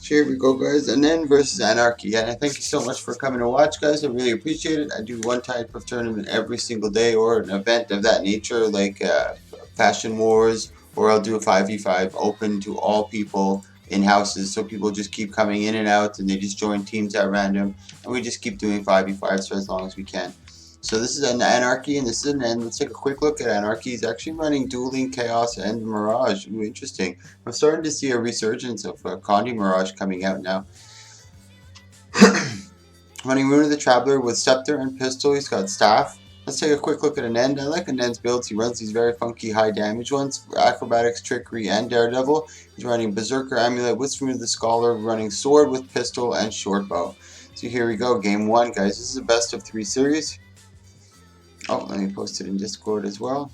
Here we go, guys. Anen versus Anarchy. And I thank you so much for coming to watch, guys. I really appreciate it. I do one type of tournament every single day, or an event of that nature, like Fashion Wars, or I'll do a 5v5 open to all people in houses. So people just keep coming in and out, and they just join teams at random. And we just keep doing 5v5s for as long as we can. So this is an Anarchy, and this is an End. Let's take a quick look at Anarchy. He's actually running Dueling, Chaos, and Mirage. Ooh, interesting. I'm starting to see a resurgence of Condi Mirage coming out now. Running Rune of the Traveler with Scepter and Pistol. He's got Staff. Let's take a quick look at Anend. I like Anend's builds. He runs these very funky high damage ones. Acrobatics, Trickery, and Daredevil. He's running Berserker Amulet with Rune of the Scholar. Running Sword with Pistol and Short Bow. So here we go. Game 1, guys. This is a best of 3 series. Oh, let me post it in Discord as well.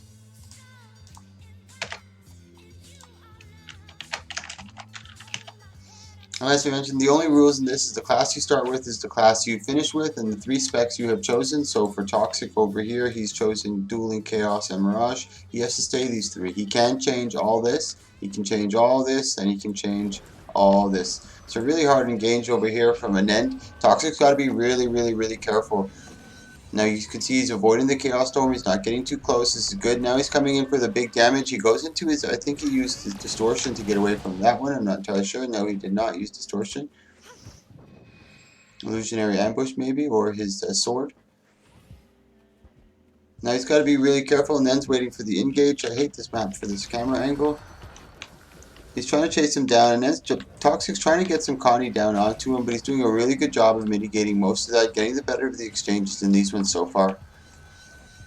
And as I mentioned, the only rules in this is the class you start with is the class you finish with, and the 3 specs you have chosen. So for Toxic over here, he's chosen Dueling, Chaos, and Mirage. He has to stay these 3. He can change all this, he can change all this, and he can change all this. So really hard engage over here from Anend. Toxic's got to be really careful. Now you can see he's avoiding the Chaos Storm. He's not getting too close. This is good. Now he's coming in for the big damage. He goes into his, I think he used his Distortion to get away from that one. I'm not entirely sure. No, he did not use Distortion. Illusionary Ambush maybe, or his Sword. Now he's got to be really careful, and then's waiting for the engage. I hate this map for this camera angle. He's trying to chase him down, and then Toxic's trying to get some Connie down onto him, but he's doing a really good job of mitigating most of that, getting the better of the exchanges in these ones so far.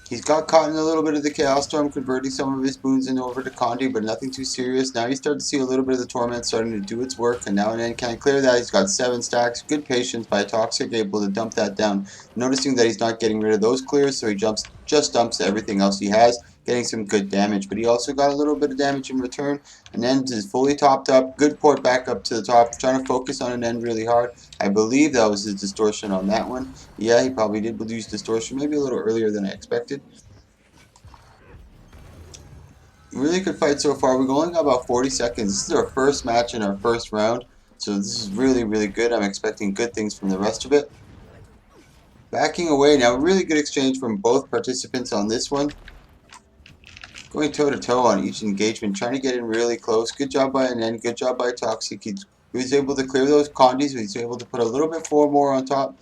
He's got caught in a little bit of the Chaos Storm, converting some of his boons in over to Condi, but nothing too serious. Now you start to see a little bit of the Torment starting to do its work, and now and then can't clear that. He's got 7 stacks. Good patience by Toxic, able to dump that down. Noticing that he's not getting rid of those clears, so he just dumps everything else he has, getting some good damage. But he also got a little bit of damage in return. And then is fully topped up. Good port back up to the top. Trying to focus on an end really hard. I believe that was his Distortion on that one. Yeah, he probably did use Distortion, maybe a little earlier than I expected. Really good fight so far. We've only got about 40 seconds. This is our first match in our first round. So this is really good. I'm expecting good things from the rest of it. Backing away now. Really good exchange from both participants on this one. Going toe to toe on each engagement. Trying to get in really close. Good job by Anend. Good job by Toxic. He was able to clear those Condis. He was able to put a little bit more on top.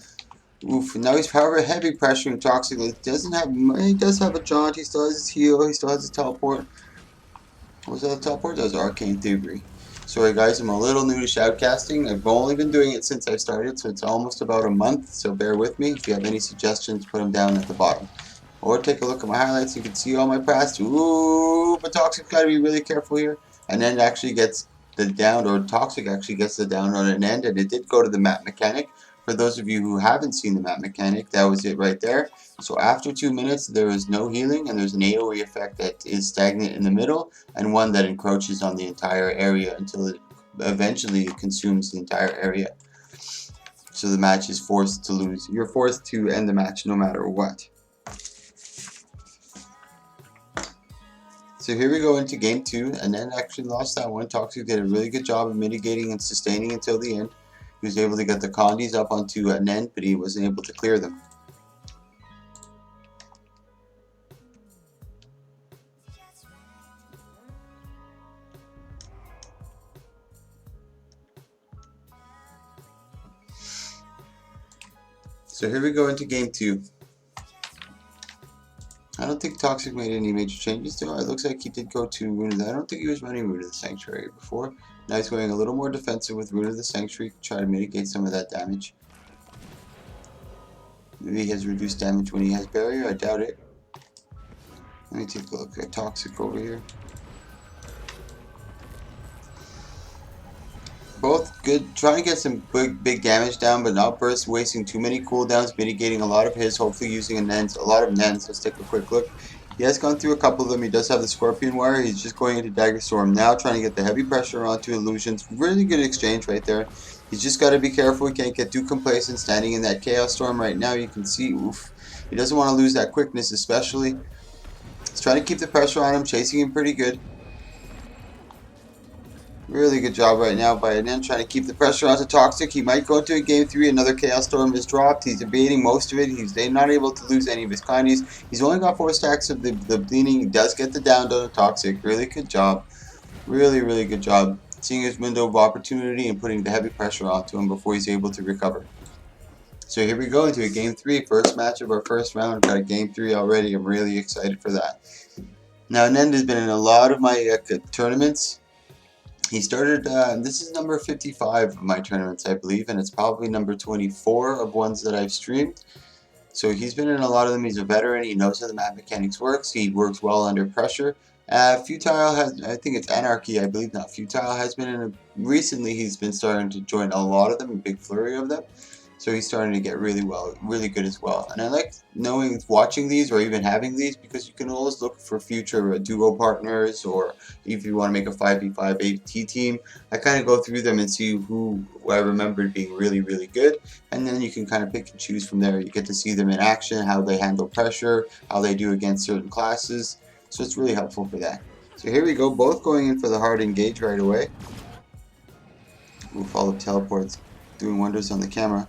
Oof, now he's however heavy pressuring Toxic. He does have a jaunt. He still has his heal. He still has his teleport. What was that teleport? That was Arcane Thievery. Sorry guys, I'm a little new to shoutcasting. I've only been doing it since I started, so it's almost about a month, so bear with me. If you have any suggestions, put them down at the bottom. Or take a look at my highlights, you can see all my past. Ooh, but Toxic gotta be really careful here. And then actually gets the down, or Toxic actually gets the down on an end, and it did go to the map mechanic. For those of you who haven't seen the map mechanic, that was it right there. So after 2 minutes, there is no healing, and there's an AoE effect that is stagnant in the middle, and one that encroaches on the entire area until it eventually consumes the entire area. So the match is forced to lose. You're forced to end the match no matter what. So here we go into game 2, and then actually lost that one. Toxic did a really good job of mitigating and sustaining until the end. He was able to get the Condis up onto Anend, but he wasn't able to clear them. So here we go into game 2. I don't think Toxic made any major changes to it. It looks like he did go to Rune of the... I don't think he was running Rune of the Sanctuary before. Now he's going a little more defensive with Rune of the Sanctuary to try to mitigate some of that damage. Maybe he has reduced damage when he has Barrier. I doubt it. Let me take a look at Toxic over here. Both good, trying to get some big damage down, but not burst, wasting too many cooldowns, mitigating a lot of his, hopefully using a lot of Nens. Let's take a quick look. He has gone through a couple of them. He does have the Scorpion Wire. He's just going into Dagger Storm now, trying to get the heavy pressure onto Illusions. Really good exchange right there. He's just got to be careful. He can't get too complacent standing in that Chaos Storm right now. You can see, oof. He doesn't want to lose that quickness especially. He's trying to keep the pressure on him, chasing him pretty good. Really good job right now by Anen trying to keep the pressure onto Toxic. He might go into a game 3. Another Chaos Storm is dropped. He's evading most of it. He's not able to lose any of his condies. He's only got 4 stacks of the bleeding. He does get the down on Toxic. Really good job. Really, really good job. Seeing his window of opportunity and putting the heavy pressure onto him before he's able to recover. So here we go into a game 3. First match of our first round. Got a game 3 already. I'm really excited for that. Now, Anen has been in a lot of my tournaments. He started, this is number 55 of my tournaments, I believe, and it's probably number 24 of ones that I've streamed. So he's been in a lot of them. He's a veteran. He knows how the map mechanics works. He works well under pressure. Futile has, I think it's Anarchy, I believe, not Futile, has been in a, recently he's been starting to join a lot of them, a big flurry of them. So he's starting to get really good as well. And I like watching these or even having these because you can always look for future duo partners, or if you want to make a 5v5 AT team. I kind of go through them and see who I remembered being really good, and then you can kind of pick and choose from there. You get to see them in action, how they handle pressure, how they do against certain classes. So it's really helpful for that. So here we go, both going in for the hard engage right away. Oof, all the teleports doing wonders on the camera.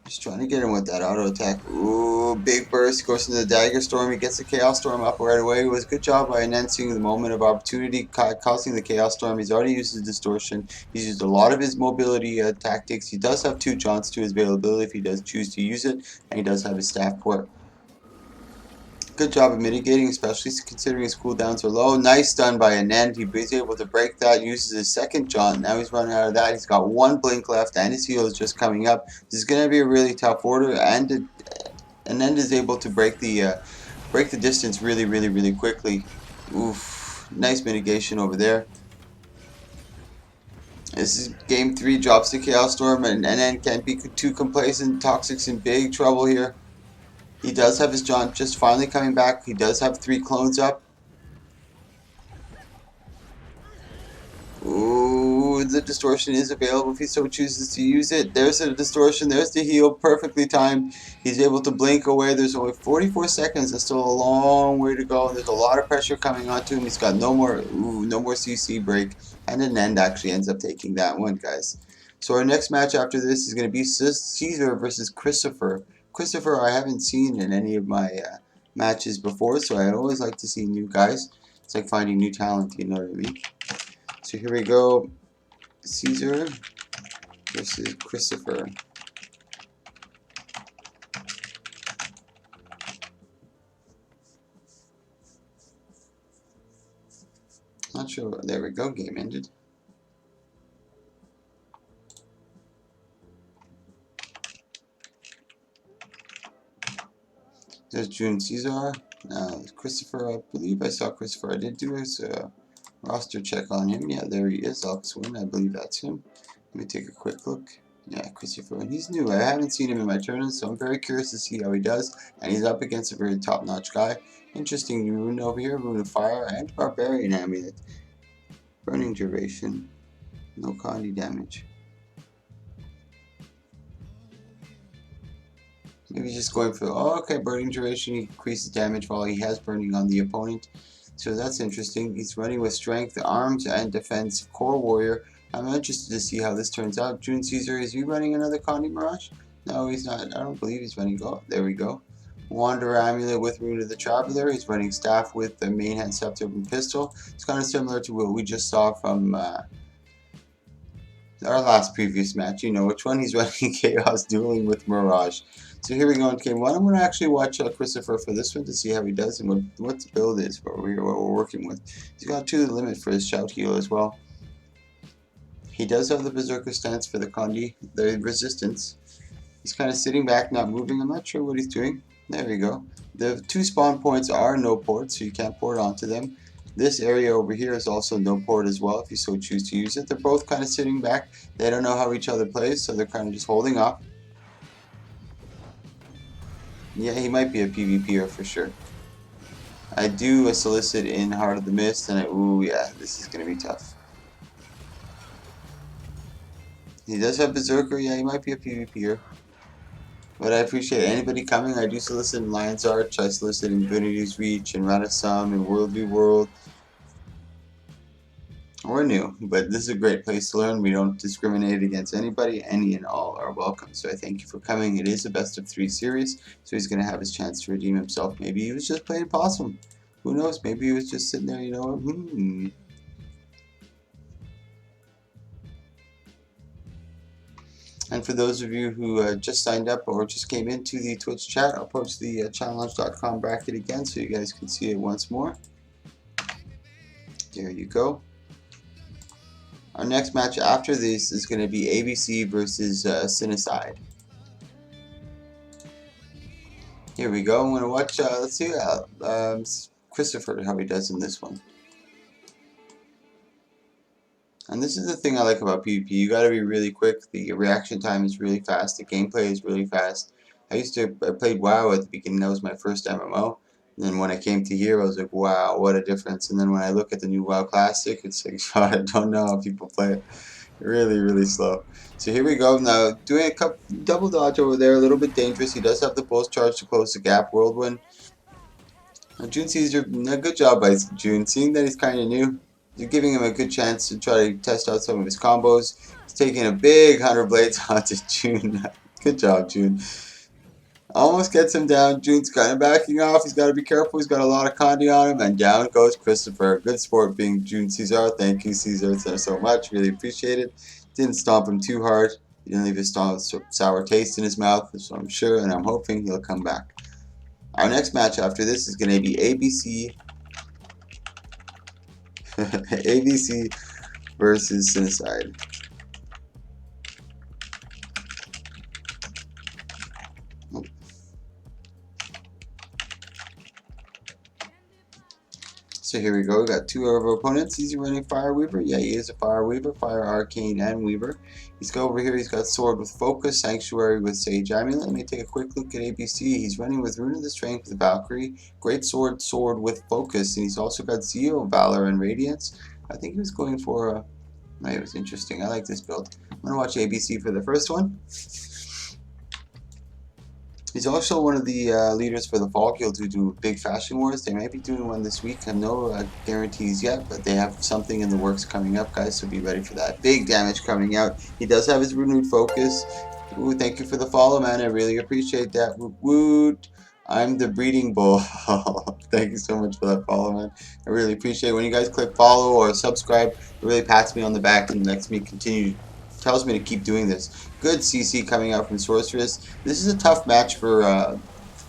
Just trying to get him with that auto attack. Ooh, big burst, goes into the Dagger Storm. He gets the Chaos Storm up right away. It was a good job by Anen seeing the moment of opportunity, causing the Chaos Storm. He's already used his distortion. He's used a lot of his mobility tactics. He does have 2 jaunts to his availability if he does choose to use it, and he does have his staff port. Good job of mitigating, especially considering his cooldowns are low. Nice stun by Anen. He's able to break that, uses his second jaunt. Now he's running out of that. He's got 1 blink left, and his heal is just coming up. This is going to be a really tough order, and Anen is able to break the distance really quickly. Oof, nice mitigation over there. This is game 3, drops the Chaos Storm, and Anen can't be too complacent. Toxic's in big trouble here. He does have his jaunt just finally coming back. He does have 3 clones up. Ooh, the distortion is available if he so chooses to use it. There's the distortion. There's the heal. Perfectly timed. He's able to blink away. There's only 44 seconds. That's still a long way to go. There's a lot of pressure coming onto him. He's got no more CC break. And Anen actually ends up taking that one, guys. So our next match after this is going to be Caesar versus Christopher. Christopher I haven't seen in any of my matches before, so I always like to see new guys. It's like finding new talent, you know what I mean? So here we go, Caesar versus Christopher. Not sure, there we go, game ended. There's June Caesar. Christopher, I believe I saw Christopher. I did do his roster check on him. Yeah, there he is, Oxwin. I believe that's him. Let me take a quick look. Yeah, Christopher, and he's new. I haven't seen him in my tournaments, so I'm very curious to see how he does. And he's up against a very top-notch guy. Interesting rune over here, Rune of Fire and Barbarian Amulet. Burning duration, no condi damage. Maybe just going for, oh, okay, burning duration, he increases damage while he has burning on the opponent. So that's interesting. He's running with strength, arms, and defense. Core warrior. I'm interested to see how this turns out. June Caesar, is he running another Condi Mirage? No, he's not. I don't believe he's running. Oh, there we go. Wanderer Amulet with Rune of the Traveler. He's running Staff with the main hand scepter and pistol. It's kind of similar to what we just saw from our last previous match. You know which one. He's running Chaos Dueling with Mirage. So here we go in game 1. I'm going to actually watch Christopher for this one to see how he does and what the build is, what we're working with. He's got 2 to the limit for his shout heal as well. He does have the Berserker stance for the Condi, the resistance. He's kind of sitting back, not moving. I'm not sure what he's doing. There we go. The 2 spawn points are no port, so you can't port onto them. This area over here is also no port as well, if you so choose to use it. They're both kind of sitting back. They don't know how each other plays, so they're kind of just holding up. Yeah, he might be a PvPer for sure. I do solicit in Heart of the Mist, and ooh, yeah, this is going to be tough. He does have Berserker, yeah, he might be a PvPer. But I appreciate anybody coming. I do solicit in Lion's Arch, I solicit in Infinity's Reach, and Radisum, and World v World. or new, but this is a great place to learn. We don't discriminate against anybody. Any and all are welcome. So I thank you for coming. It is a best of 3 series, so he's going to have his chance to redeem himself. Maybe he was just playing possum. Who knows? Maybe he was just sitting there, you know, And for those of you who just signed up or just came into the Twitch chat, I'll post the challenge.com bracket again so you guys can see it once more. There you go. Our next match after this is going to be ABC versus Cineside. Here we go. I'm going to watch, let's see, Christopher, how he does in this one. And this is the thing I like about PvP. You got to be really quick. The reaction time is really fast. The gameplay is really fast. I played WoW at the beginning. That was my first MMO. And then when I came to here, I was like, wow, what a difference. And then when I look at the new WoW Classic, it's like, I don't know how people play it. Really, really slow. So here we go. Now, doing a couple, double dodge over there, a little bit dangerous. He does have the pulse charge to close the gap. Whirlwind. Now, June Caesar, a good job by June. Seeing that he's kind of new, you're giving him a good chance to try to test out some of his combos. He's taking a big 100 blades onto June. Good job, June. Almost gets him down. June's kind of backing off. He's got to be careful. He's got a lot of Condi on him. And down goes Christopher. Good sport being June Caesar. Thank you, Caesar, so much. Really appreciate it. Didn't stomp him too hard. He didn't leave his sour taste in his mouth. So I'm sure and I'm hoping he'll come back. Our next match after this is going to be ABC. ABC versus Cineside. So here we go. We got two of our opponents. Is he running Fire Weaver? Yeah, he is a Fire Weaver, Fire Arcane and Weaver. He's got over here. He's got Sword with Focus, Sanctuary with Sage Amulet. Let me take a quick look at ABC. He's running with Rune of the Strength with Valkyrie, Great Sword, Sword with Focus, and he's also got Zeal, Valor, and Radiance. I think he was going for it was interesting. I like this build. I'm gonna watch ABC for the first one. He's also one of the leaders for the Fall Guild who do big fashion wars. They might be doing one this week. I have no guarantees yet, but they have something in the works coming up, guys, so be ready for that. Big damage coming out. He does have his renewed focus. Ooh, thank you for the follow, man. I really appreciate that. Woot woot. I'm the breeding bull. Thank you so much for that follow, man. I really appreciate it. When you guys click follow or subscribe, it really pats me on the back and lets me continue, tells me to keep doing this. Good CC coming out from Sorceress. This is a tough match for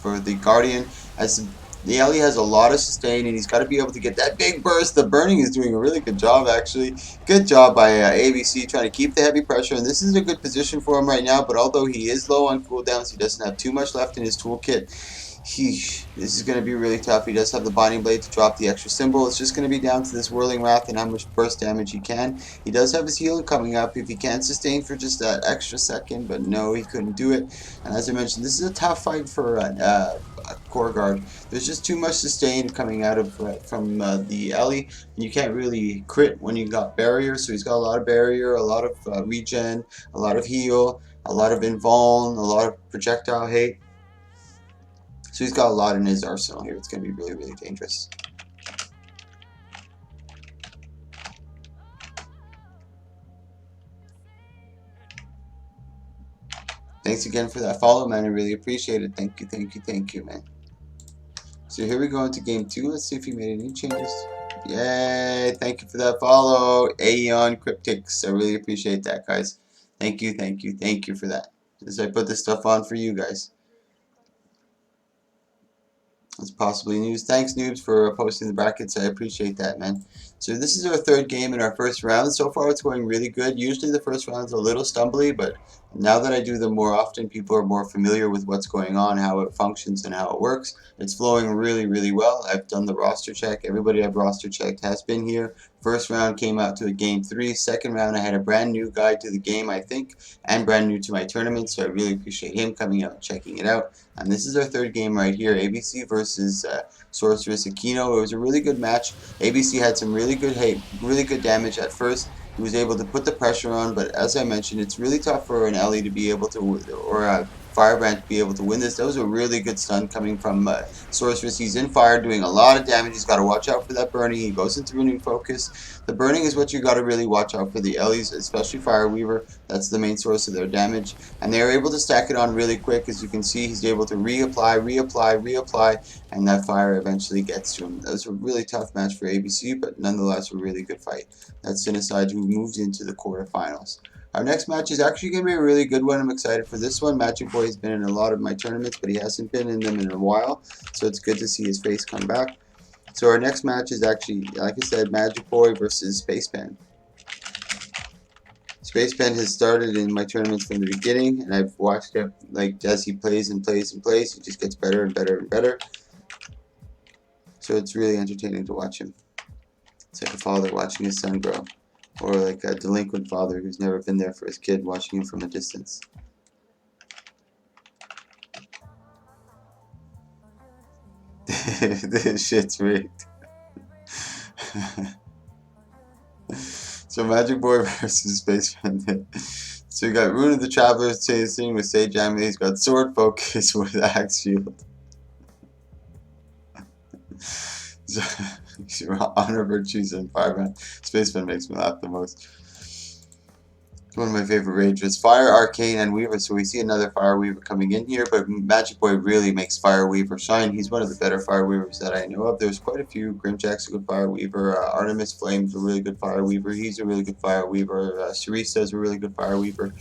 the Guardian, as the Ellie has a lot of sustain and he's got to be able to get that big burst. The burning is doing a really good job, actually. Good job by ABC trying to keep the heavy pressure, and this is a good position for him right now, but although he is low on cooldowns, he doesn't have too much left in his toolkit. This is going to be really tough. He does have the Binding Blade to drop the extra symbol. It's just going to be down to this Whirling Wrath and how much burst damage he can. He does have his healing coming up if he can sustain for just that extra second, but no, he couldn't do it. And as I mentioned, this is a tough fight for a Core Guard. There's just too much sustain coming out of from the Ellie, and you can't really crit when you got barrier, so he's got a lot of barrier, a lot of regen, a lot of heal, a lot of invuln, a lot of projectile hate. So he's got a lot in his arsenal here. It's going to be really, really dangerous. Thanks again for that follow, man. I really appreciate it. Thank you, thank you, thank you, man. So here we go into game 2. Let's see if he made any changes. Yay! Thank you for that follow. Aeon Cryptics. I really appreciate that, guys. Thank you, thank you, thank you for that. As I put this stuff on for you guys. It's possibly news. Thanks, Noobs, for posting the brackets. I appreciate that, man. So this is our third game in our first round. So far, it's going really good. Usually the first round's a little stumbly, but now that I do them more often, people are more familiar with what's going on, how it functions, and how it works. It's flowing really, really well. I've done the roster check. Everybody I've roster checked has been here. First round came out to a game 3. Second round, I had a brand new guy to the game, I think, and brand new to my tournament, so I really appreciate him coming out and checking it out. And this is our third game right here, ABC versus Sorceress Aquino. It was a really good match. ABC had some really good damage at first. He was able to put the pressure on, but as I mentioned, it's really tough for an Ellie to be able to, or a Firebrand to be able to win this. That was a really good stun coming from Sorceress. He's in fire, doing a lot of damage. He's got to watch out for that burning. He goes into renewed focus. The burning is what you got to really watch out for the Ellies, especially Fire Weaver. That's the main source of their damage. And they're able to stack it on really quick. As you can see, he's able to reapply, and that fire eventually gets to him. That was a really tough match for ABC, but nonetheless a really good fight. That's Sinicide, who moves into the quarterfinals. Our next match is actually going to be a really good one. I'm excited for this one. Magic Boy has been in a lot of my tournaments, but he hasn't been in them in a while, so it's good to see his face come back. So our next match is actually, like I said, Magic Boy versus Spacepan. Spacepan has started in my tournaments from the beginning, and I've watched it like as he plays and plays and plays. He just gets better and better and better. So it's really entertaining to watch him. It's like a father watching his son grow, or like a delinquent father who's never been there for his kid, watching him from a distance. This shit's rigged. So Magic Boy versus Spaceman. So you got Rune of the Travelers chasing with Sage Amulet. He's got Sword Focus with Axe Shield. So, Honor, Virtues, and Fireman. Spaceman makes me laugh the most. One of my favorite rages. Fire, Arcane, and Weaver. So we see another Fire Weaver coming in here, but Magic Boy really makes Fire Weaver shine. He's one of the better Fire Weavers that I know of. There's quite a few. Grimjack's a good Fire Weaver. Artemis Flame's a really good Fire Weaver. He's a really good Fire Weaver. Cerista's a really good Fire Weaver.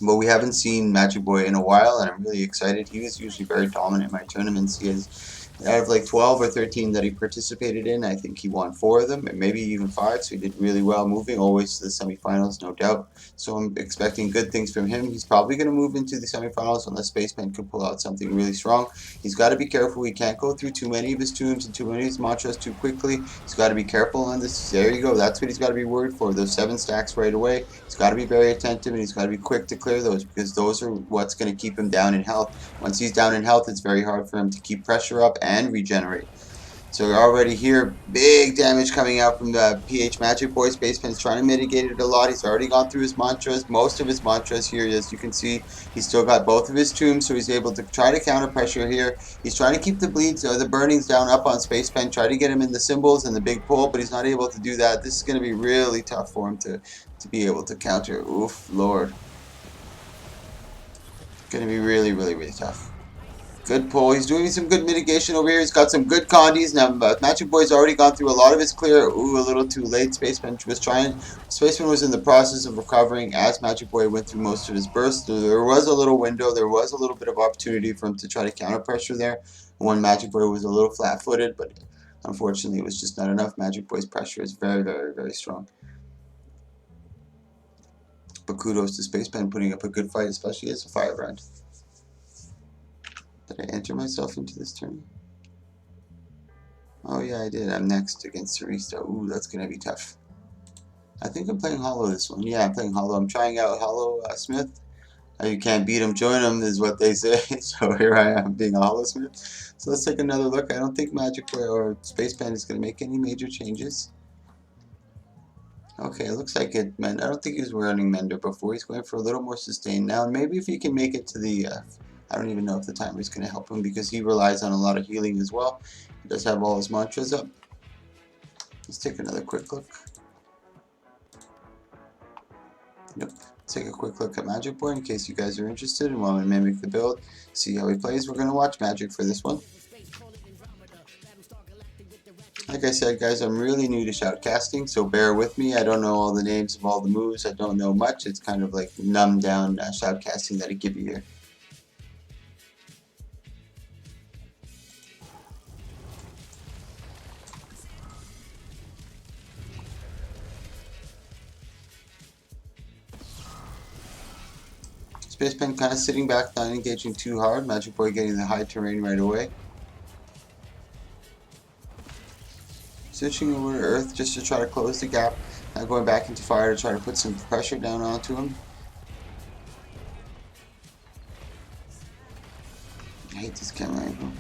But we haven't seen Magic Boy in a while, and I'm really excited. He was usually very dominant in my tournaments. He has, out of like 12 or 13 that he participated in, I think he won 4 of them, and maybe even 5, so he did really well, moving always to the semifinals, no doubt. So I'm expecting good things from him. He's probably going to move into the semifinals unless Spaceman could pull out something really strong. He's got to be careful. He can't go through too many of his tombs and too many of his mantras too quickly. He's got to be careful on this. There you go. That's what he's got to be worried for. Those 7 stacks right away. He's got to be very attentive, and he's got to be quick to clear those, because those are what's going to keep him down in health. Once he's down in health, it's very hard for him to keep pressure up and regenerate. So we're already here, big damage coming out from the PH Magic Boy. Spaceman's trying to mitigate it a lot. He's already gone through his mantras, most of his mantras here. As you can see, he's still got both of his tombs, so he's able to try to counter pressure here. He's trying to keep the bleeds or the burnings down up on Spaceman, try to get him in the symbols and the big pull, but he's not able to do that. This is going to be really tough for him to be able to counter. Oof, Lord. Going to be really, really, really tough. Good pull. He's doing some good mitigation over here. He's got some good condies. Now, Magic Boy's already gone through a lot of his clear. Ooh, a little too late. Spaceman was trying. Spaceman was in the process of recovering as Magic Boy went through most of his bursts. So there was a little window. There was a little bit of opportunity for him to try to counter pressure there. When Magic Boy was a little flat-footed, but unfortunately it was just not enough. Magic Boy's pressure is very, very, very strong. But kudos to Spaceman putting up a good fight, especially as a Firebrand. Did I enter myself into this tournament? Oh yeah, I did. I'm next against Cerista. Ooh, that's going to be tough. I think I'm playing Hollow this one. Yeah, I'm playing Hollow. I'm trying out Hollow Smith. You can't beat him, join him is what they say. So here I am being a Hollow Smith. So let's take another look. I don't think Magic Boy or Spaceman is going to make any major changes. Okay, it looks like it, man. I don't think he was running Mender before. He's going for a little more sustain now. Maybe if he can make it to the I don't even know if the timer is going to help him, because he relies on a lot of healing as well. He does have all his mantras up. Let's take another quick look. Yep. Let's take a quick look at Magic Boy in case you guys are interested and want to mimic the build. See how he plays. We're going to watch Magic for this one. Like I said, guys, I'm really new to shoutcasting, so bear with me. I don't know all the names of all the moves. I don't know much. It's kind of like numbed down shoutcasting that I give you here. Spaceman kind of sitting back, not engaging too hard. Magic Boy getting the high terrain right away. Switching over to Earth just to try to close the gap. Now going back into Fire to try to put some pressure down onto him. I hate this camera angle.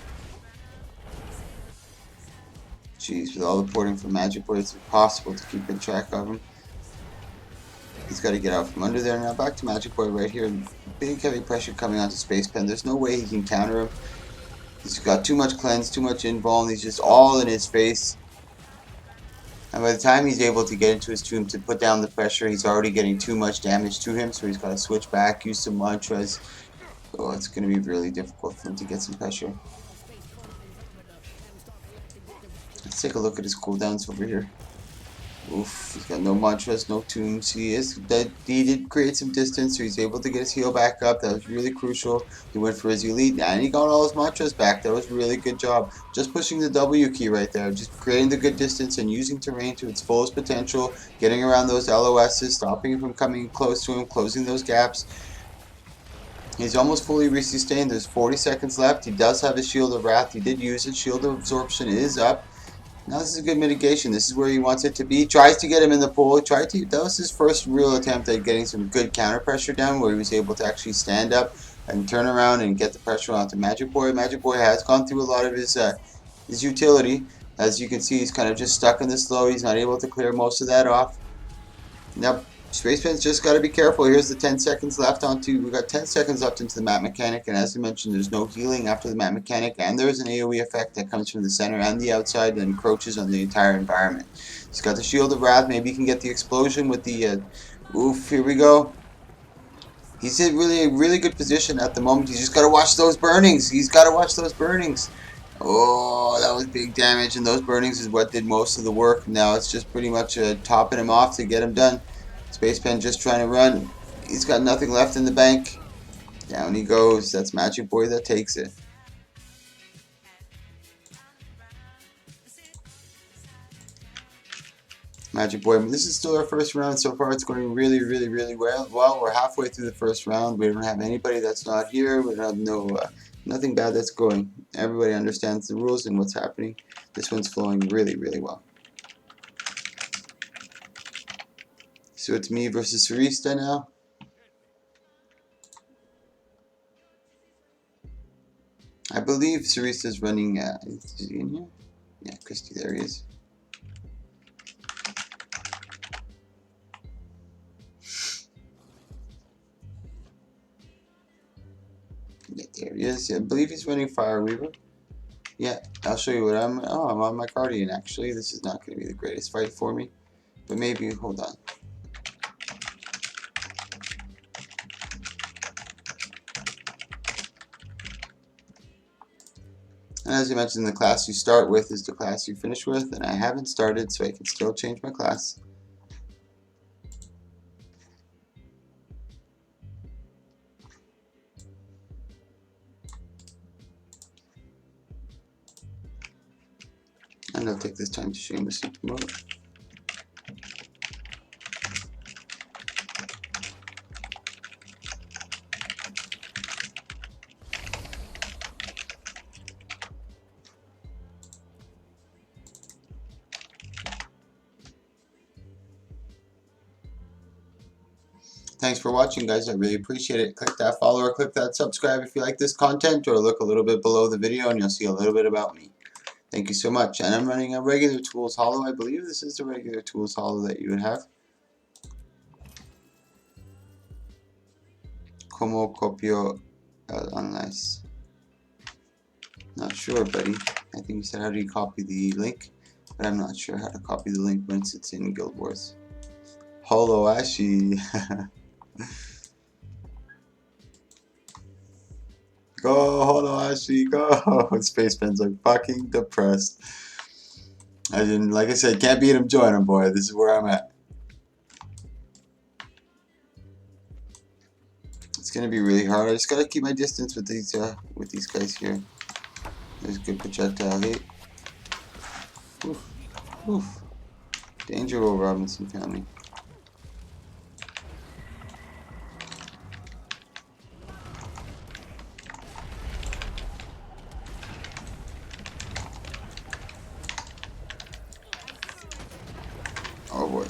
Jeez, with all the porting from Magic Boy, it's impossible to keep in track of him. He's got to get out from under there. Now back to Magic Boy right here. big heavy pressure coming onto Space Pen. There's no way he can counter him. He's got too much cleanse, too much invuln. He's just all in his face. And by the time he's able to get into his tomb to put down the pressure, he's already getting too much damage to him. So he's got to switch back, use some mantras. Oh, it's going to be really difficult for him to get some pressure. Let's take a look at his cooldowns over here. Oof, he's got no mantras, no tombs. He did create some distance, so he's able to get his heal back up. That was really crucial. He went for his elite, and he got all his mantras back. That was a really good job. Just pushing the W key right there, just creating the good distance and using terrain to its fullest potential, getting around those LOSs, stopping him from coming close to him, closing those gaps. He's almost fully resustained. There's 40 seconds left. He does have his Shield of Wrath. He did use it. Shield of Absorption is up. Now this is a good mitigation. This is where he wants it to be. Tries to get him in the pool. That was his first real attempt at getting some good counter pressure down, where he was able to actually stand up and turn around and get the pressure onto Magic Boy. Magic Boy has gone through a lot of his utility. As you can see, he's kind of just stuck in the slow. He's not able to clear most of that off. Now, Space Pen's just got to be careful. Here's the 10 seconds left we've got 10 seconds left into the map mechanic, and as I mentioned, there's no healing after the map mechanic, and there's an AoE effect that comes from the center and the outside that encroaches on the entire environment. He's got the Shield of Wrath. Maybe he can get the explosion with the, oof, here we go. He's in a really good position at the moment. He's just got to watch those burnings. He's got to watch those burnings. Oh, that was big damage, and those burnings is what did most of the work. Now it's just pretty much topping him off to get him done. Space Pen just trying to run. He's got nothing left in the bank. Down he goes. That's Magic Boy that takes it. Magic Boy. This is still our first round. So far it's going really, really, really well. We're halfway through the first round. We don't have anybody that's not here. We don't have nothing bad that's going. Everybody understands the rules and what's happening. This one's flowing really, really well. So it's me versus Sarista now. I believe Sarista's running, is he in here? Yeah, Christy, there he is. Yeah, there he is. I believe he's running Fire Weaver. Yeah, I'll show you what I'm on my Guardian actually. This is not going to be the greatest fight for me. But maybe, hold on. And as I mentioned, the class you start with is the class you finish with, and I haven't started, so I can still change my class. And I'll take this time to shamelessly promote. Thanks for watching, guys. I really appreciate it. Click that follow or click that subscribe if you like this content, or look a little bit below the video and you'll see a little bit about me. Thank you so much. And I'm running a regular Tools Hollow. I believe this is the regular Tools Hollow that you would have. Como copio el enlace? Not sure, buddy. I think you said how do you copy the link, but I'm not sure how to copy the link once it's in Guild Wars. Holo Ashi. Go, Holo Ashi, go! Space Pen's like fucking depressed. Like I said, can't beat him, join him, boy. This is where I'm at. It's gonna be really hard. I just gotta keep my distance with these guys here. There's good projectile hit. Oof. Oof. Danger, Will Robinson family. Oh boy.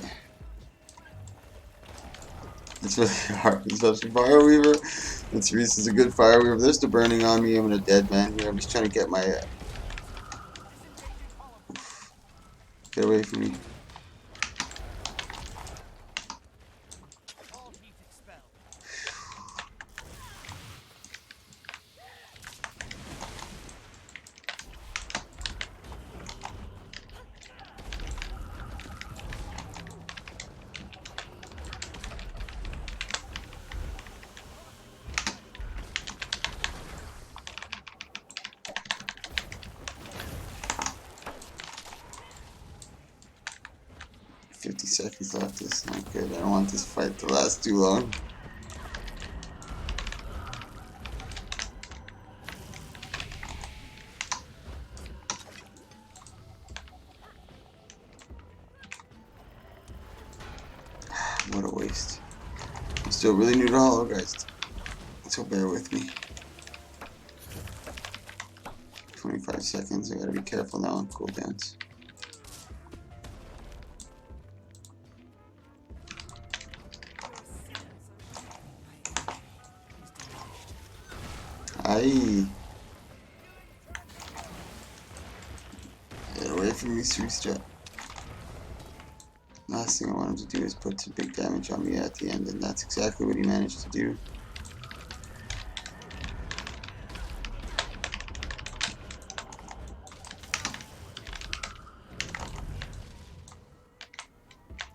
It's really hard. It's such a Fire Weaver. It's Reese is a good Fire Weaver. There's the burning on me. I'm in a dead man here. I'm just trying to get my get away from me. 50 seconds left. This is not good. I don't want this fight to last too long. What a waste. I'm still really new to Hollow, guys, so bear with me. 25 seconds. I gotta be careful now on cooldowns. Aye. Get away from me, Surista. Last thing I want him to do is put some big damage on me at the end, and that's exactly what he managed to do.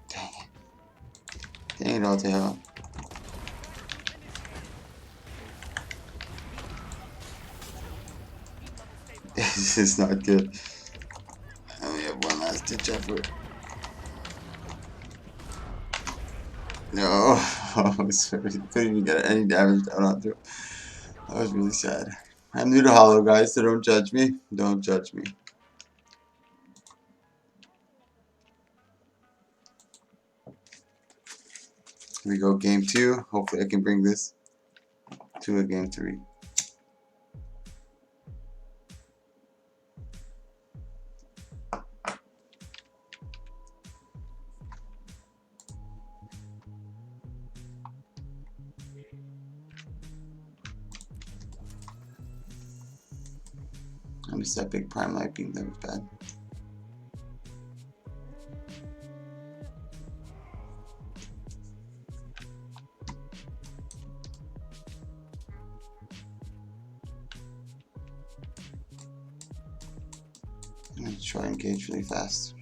Dang it. Dang it all to hell. This is not good. I only have one last ditch effort. No, sorry. Couldn't even get any damage down onto it. That was really sad. I'm new to Hollow, guys, so don't judge me. Don't judge me. Here we go, game 2. Hopefully I can bring this to a game 3. I missed that big prime light beam, that was bad. I'm gonna try and engage really fast.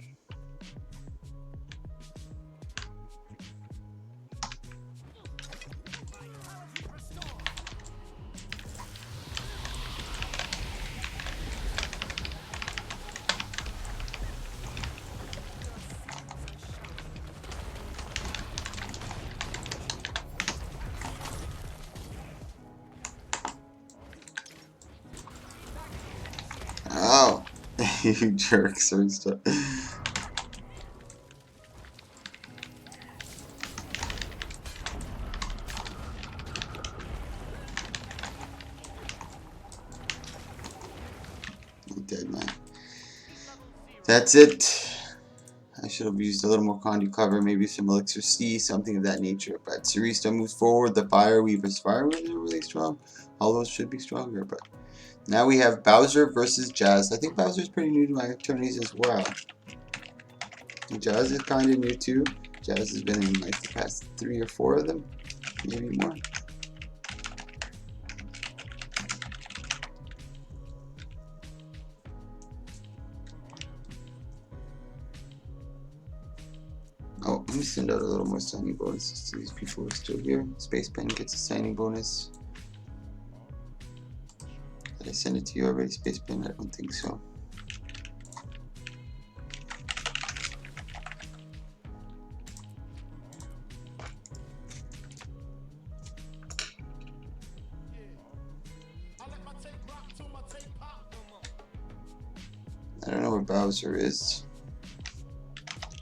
Oh, you jerks and stuff. I'm dead, man. That's it. I should have used a little more Condi cover, maybe some Elixir C, something of that nature. But Surista moves forward. The Fire Weaver's Fire Weavers are really strong. All those should be stronger, but now we have Bowser versus Jazz. I think Bowser's pretty new to my activities as well. Jazz is kind of new too. Jazz has been in like the past 3 or 4 of them, maybe more. Oh, let me send out a little more signing bonuses to these people who are still here. Space Pen gets a signing bonus. Did I send it to you already, Space Pen? I don't think so. I don't know where Bowser is.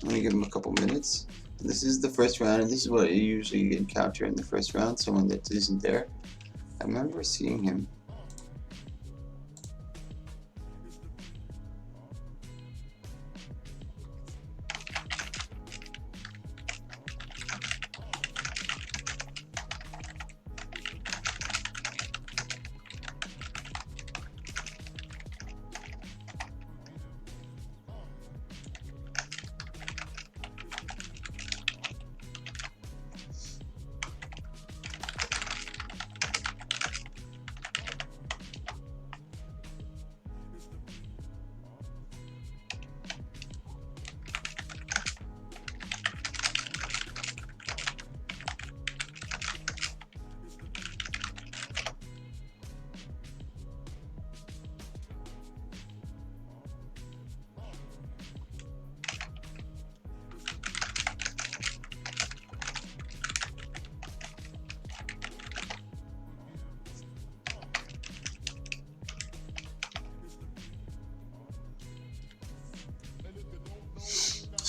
I'm gonna give him a couple minutes. And this is the first round, and this is what you usually encounter in the first round, someone that isn't there. I remember seeing him.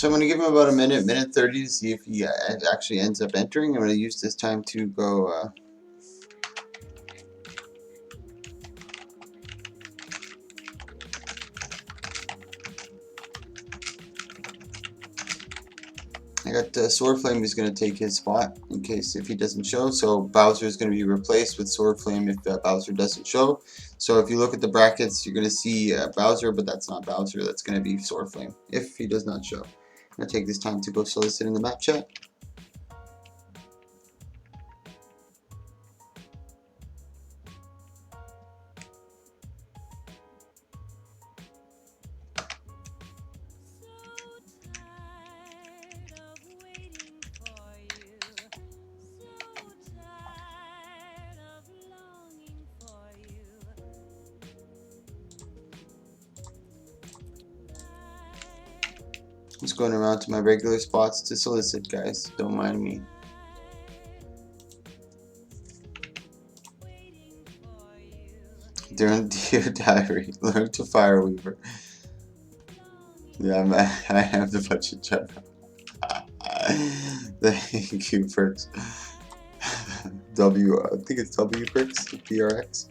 So I'm going to give him about a minute, minute 30 to see if he actually ends up entering. I'm going to use this time to go. I got Sword Flame is going to take his spot in case if he doesn't show. So Bowser is going to be replaced with Sword Flame if Bowser doesn't show. So if you look at the brackets, you're going to see Bowser, but that's not Bowser. That's going to be Sword Flame if he does not show. I'm going to take this time to go solicit in the map chat. Just going around to my regular spots to solicit, guys. Don't mind me. During Dear Diary, learn to Fire Weaver. Yeah, I have the budget, Jeff. Thank you, Perks. I think it's W Perks, PRX.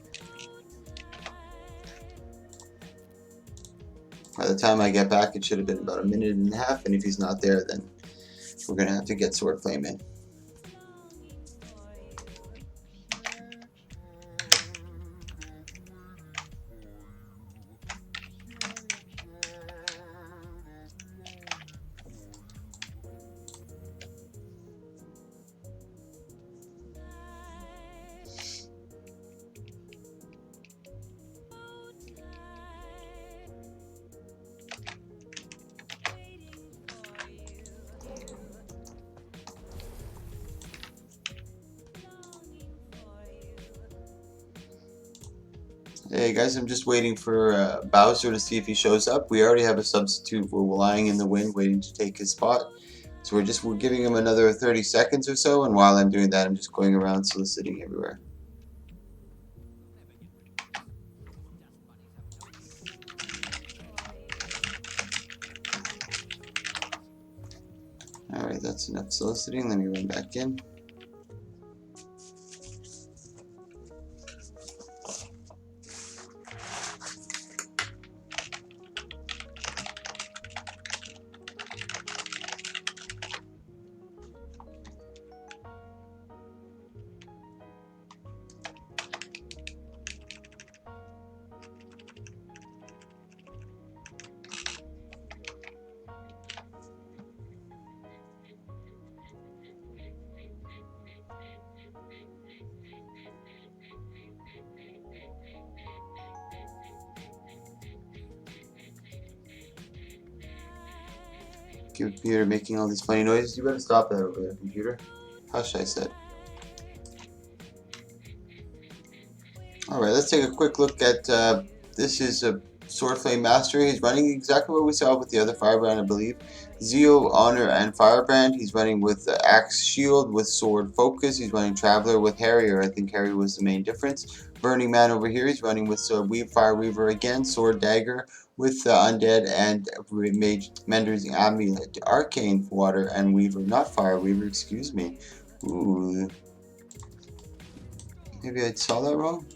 By the time I get back, it should have been about a minute and a half, and if he's not there, then we're going to have to get Sword Flame in. Hey guys, I'm just waiting for Bowser to see if he shows up. We already have a substitute. We're lying in the wind waiting to take his spot. So we're giving him another 30 seconds or so, and while I'm doing that, I'm just going around soliciting everywhere. Alright, that's enough soliciting. Let me run back in. Computer making all these funny noises. You better stop that over there, computer. Hush, I said. Alright, let's take a quick look at, this is a Sword Flame Mastery. He's running exactly what we saw with the other Firebrand, I believe. Zeo, Honor, and Firebrand. He's running with the Axe Shield with Sword Focus. He's running Traveler with Harrier. I think Harrier was the main difference. Burning Man over here, he's running with Fire Weaver again. Sword Dagger with Undead and Mage Mender's Amulet. Arcane Water and Weaver, not Fire Weaver, excuse me. Ooh. Maybe I saw that wrong?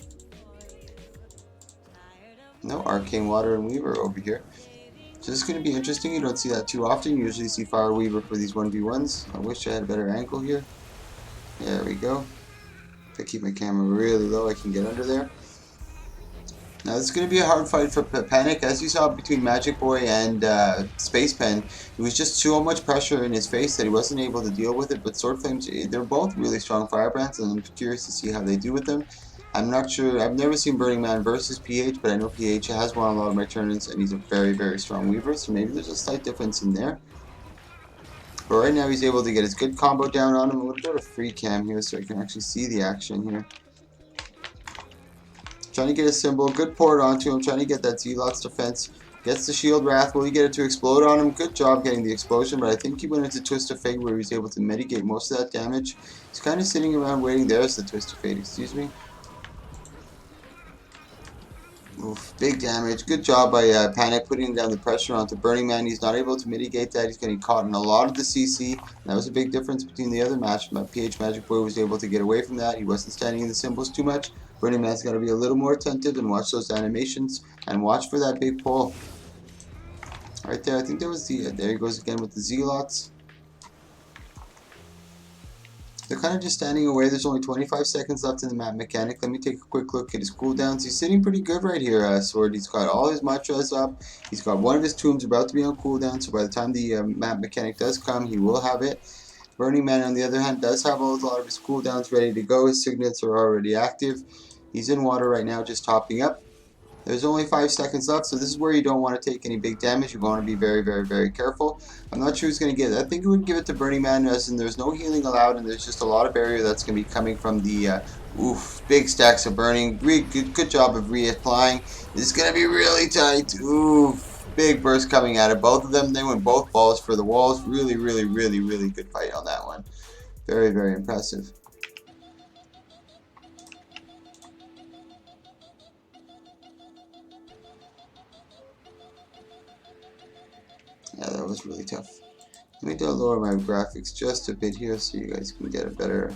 No, Arcane Water and Weaver over here. So this is going to be interesting. You don't see that too often. You usually see Fire Weaver for these 1v1s. I wish I had a better angle here. There we go. If I keep my camera really low, I can get under there. Now this is going to be a hard fight for Panic. As you saw between Magic Boy and Space Pen, it was just so much pressure in his face that he wasn't able to deal with it. But Sword Flames, they're both really strong Firebrands, and I'm curious to see how they do with them. I'm not sure. I've never seen Burning Man versus PH, but I know PH has won a lot of my tournaments, and he's a very, very strong Weaver, so maybe there's a slight difference in there. But right now he's able to get his good combo down on him. I'm going to go to free cam here so I can actually see the action here. Trying to get a symbol, good port onto him, trying to get that Zealot's defense. Gets the Shield Wrath, will he get it to explode on him? Good job getting the explosion, but I think he went into Twist of Fate where he was able to mitigate most of that damage. He's kind of sitting around waiting. There's the Twist of Fate, excuse me. Oof, big damage. Good job by Panic putting down the pressure onto Burning Man. He's not able to mitigate that. He's getting caught in a lot of the CC. That was a big difference between the other match. PH Magic Boy was able to get away from that. He wasn't standing in the symbols too much. Burning Man's got to be a little more attentive and watch those animations and watch for that big pull. Right there, I think there was the, there he goes again with the Zealots. They're kind of just standing away. There's only 25 seconds left in the map mechanic. Let me take a quick look at his cooldowns. He's sitting pretty good right here, Sword. He's got all his mantras up. He's got one of his tombs about to be on cooldown, so by the time the map mechanic does come, he will have it. Burning Man, on the other hand, does have a lot of his cooldowns ready to go. His signets are already active. He's in water right now, just topping up. There's only 5 seconds left, so this is where you don't want to take any big damage. You want to be very, very, very careful. I'm not sure who's going to get it. I think it would give it to Burning Man, as in there's no healing allowed, and there's just a lot of barrier that's going to be coming from the, big stacks of burning. Good job of reapplying. This is going to be really tight. Oof, big burst coming out of both of them. They went both balls for the walls. Really, really, really, really good fight on that one. Very, very impressive. Yeah, that was really tough. Let me lower my graphics just a bit here so you guys can get a better.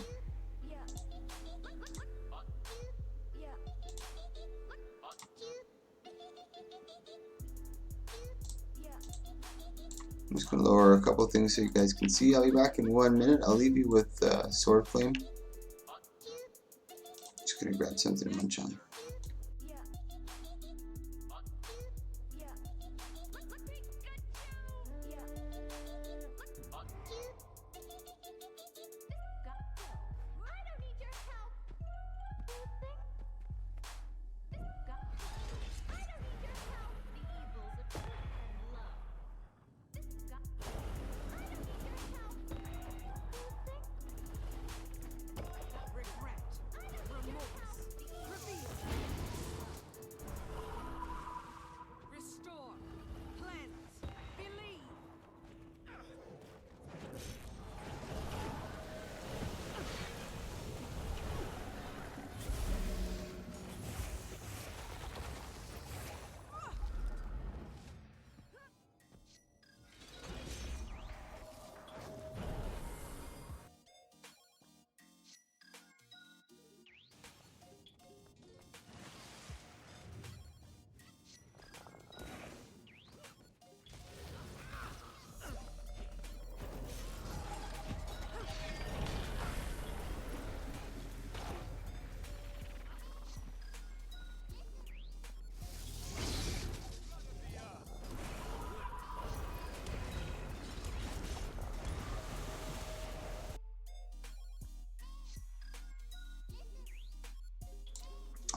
I'm just going to lower a couple things so you guys can see. I'll be back in 1 minute. I'll leave you with Sword Flame. Just going to grab something to munch on.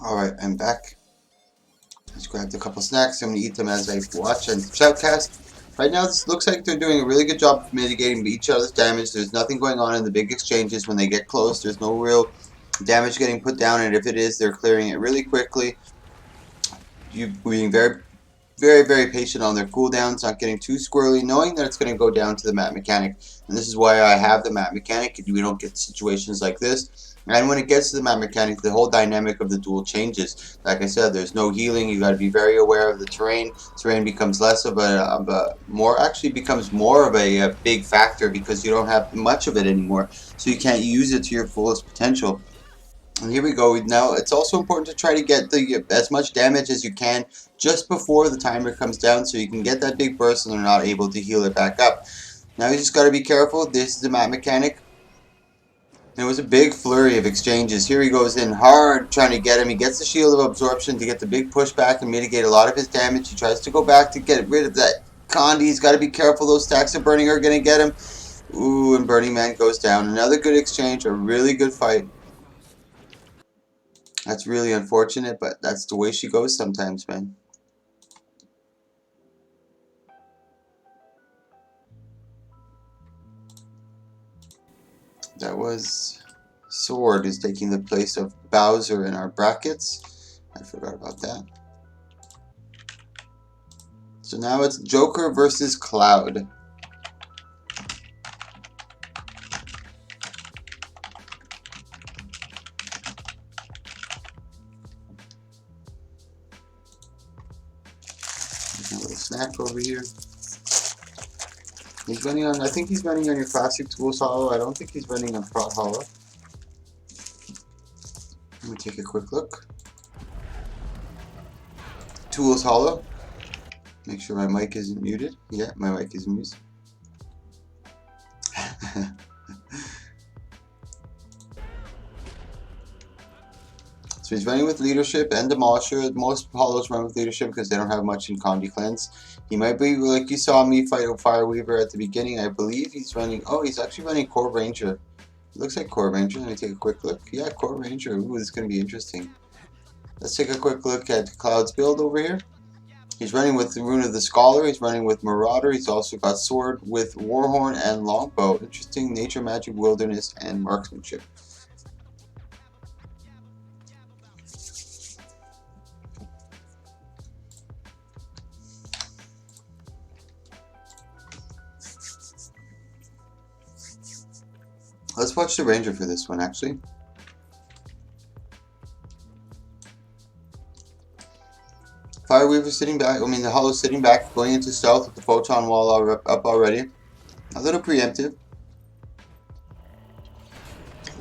Alright, I'm back. Just grabbed a couple snacks. I'm going to eat them as I watch and shoutcast. Right now, this looks like they're doing a really good job of mitigating each other's damage. There's nothing going on in the big exchanges when they get close. There's no real damage getting put down, and if it is, they're clearing it really quickly. You being very, very, very patient on their cooldowns, not getting too squirrely, knowing that it's going to go down to the map mechanic. And this is why I have the map mechanic. We don't get situations like this. And when it gets to the map mechanic, the whole dynamic of the duel changes. Like I said, there's no healing. You got to be very aware of the terrain. Terrain becomes less of becomes more of a big factor because you don't have much of it anymore. So you can't use it to your fullest potential. And here we go. Now, it's also important to try to get as much damage as you can just before the timer comes down so you can get that big burst and they're not able to heal it back up. Now, you just got to be careful. This is the map mechanic. There was a big flurry of exchanges. Here he goes in hard trying to get him. He gets the Shield of Absorption to get the big pushback and mitigate a lot of his damage. He tries to go back to get rid of that Condi. He's got to be careful. Those stacks of burning are going to get him. Ooh, and Burning Man goes down. Another good exchange. A really good fight. That's really unfortunate, but that's the way she goes sometimes, man. That was Sword is taking the place of Bowser in our brackets. I forgot about that. So now it's Joker versus Cloud. over here. He's running on, I think he's running on your classic Tools Hollow. I don't think he's running on Prot Hollow. Let me take a quick look. Tools Hollow. Make sure my mic isn't muted. Yeah, my mic is muted. So he's running with Leadership and Demolisher. Most Hollows run with Leadership because they don't have much in Condi Cleanse. He might be, like you saw me fight a Fireweaver at the beginning. I believe he's running, oh, he's actually running Core Ranger. It looks like Core Ranger. Let me take a quick look. Yeah, Core Ranger. Ooh, this is going to be interesting. Let's take a quick look at Cloud's build over here. He's running with the Rune of the Scholar. He's running with Marauder. He's also got Sword with Warhorn and Longbow. Interesting. Nature, Magic, Wilderness, and Marksmanship. Let's watch the Ranger for this one, actually. Fireweaver sitting back, I mean the Hollow sitting back, going into stealth with the Photon Wall up already. A little preemptive.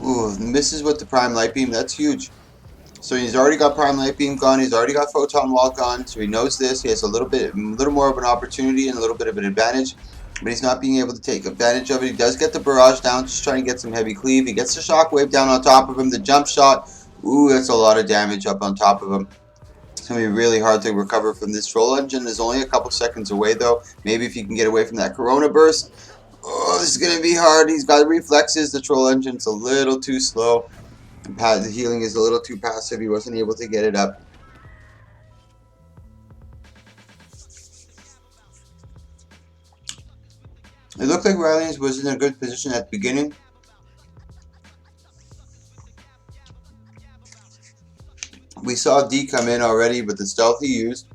Ooh, misses with the Prime Light Beam, that's huge. So he's already got Prime Light Beam gone, he's already got Photon Wall gone, so he knows this. He has a little more of an opportunity and a little bit of an advantage. But he's not being able to take advantage of it. He does get the Barrage down, just trying to get some heavy cleave. He gets the Shockwave down on top of him, the jump shot. Ooh, that's a lot of damage up on top of him. It's going to be really hard to recover from this. Troll Engine is only a couple seconds away though. Maybe if he can get away from that Corona Burst. Oh, this is going to be hard. He's got reflexes. The Troll Engine's a little too slow. The healing is a little too passive. He wasn't able to get it up. It looked like Riley was in a good position at the beginning. We saw D come in already with the stealth he used.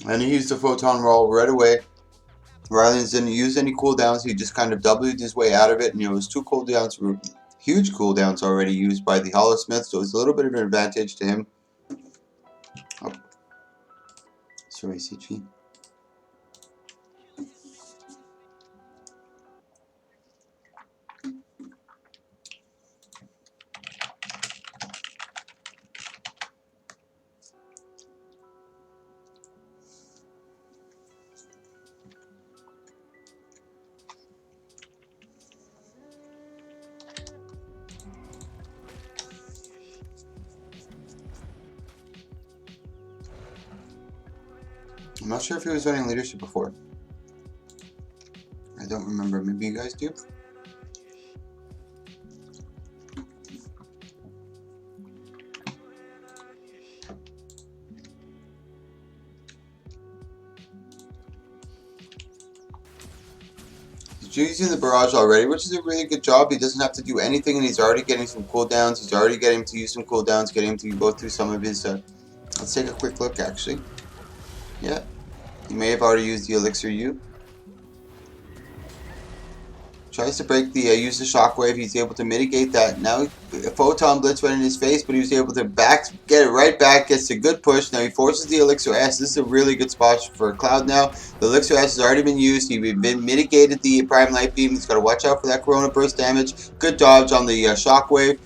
And he used the Photon Roll right away. Riley didn't use any cooldowns. He just kind of W'd his way out of it. And it was 2 cooldowns, huge cooldowns already used by the Hollowsmith. So it's a little bit of an advantage to him. Oh. Sorry, CG. I'm not sure if he was running Leadership before. I don't remember. Maybe you guys do? He's using the Barrage already, which is a really good job. He doesn't have to do anything, and he's already getting some cooldowns. He's already getting to use some cooldowns, getting to go through some of his... Let's take a quick look, actually. Yeah. He may have already used the Elixir U. Tries to break the, use the Shockwave. He's able to mitigate that. Now, a Photon Blitz went in his face, but he was able to get it right back. Gets a good push. Now he forces the Elixir S. This is a really good spot for Cloud now. The Elixir S has already been used. He mitigated the Prime Light Beam. He's got to watch out for that Corona Burst damage. Good dodge on the Shockwave.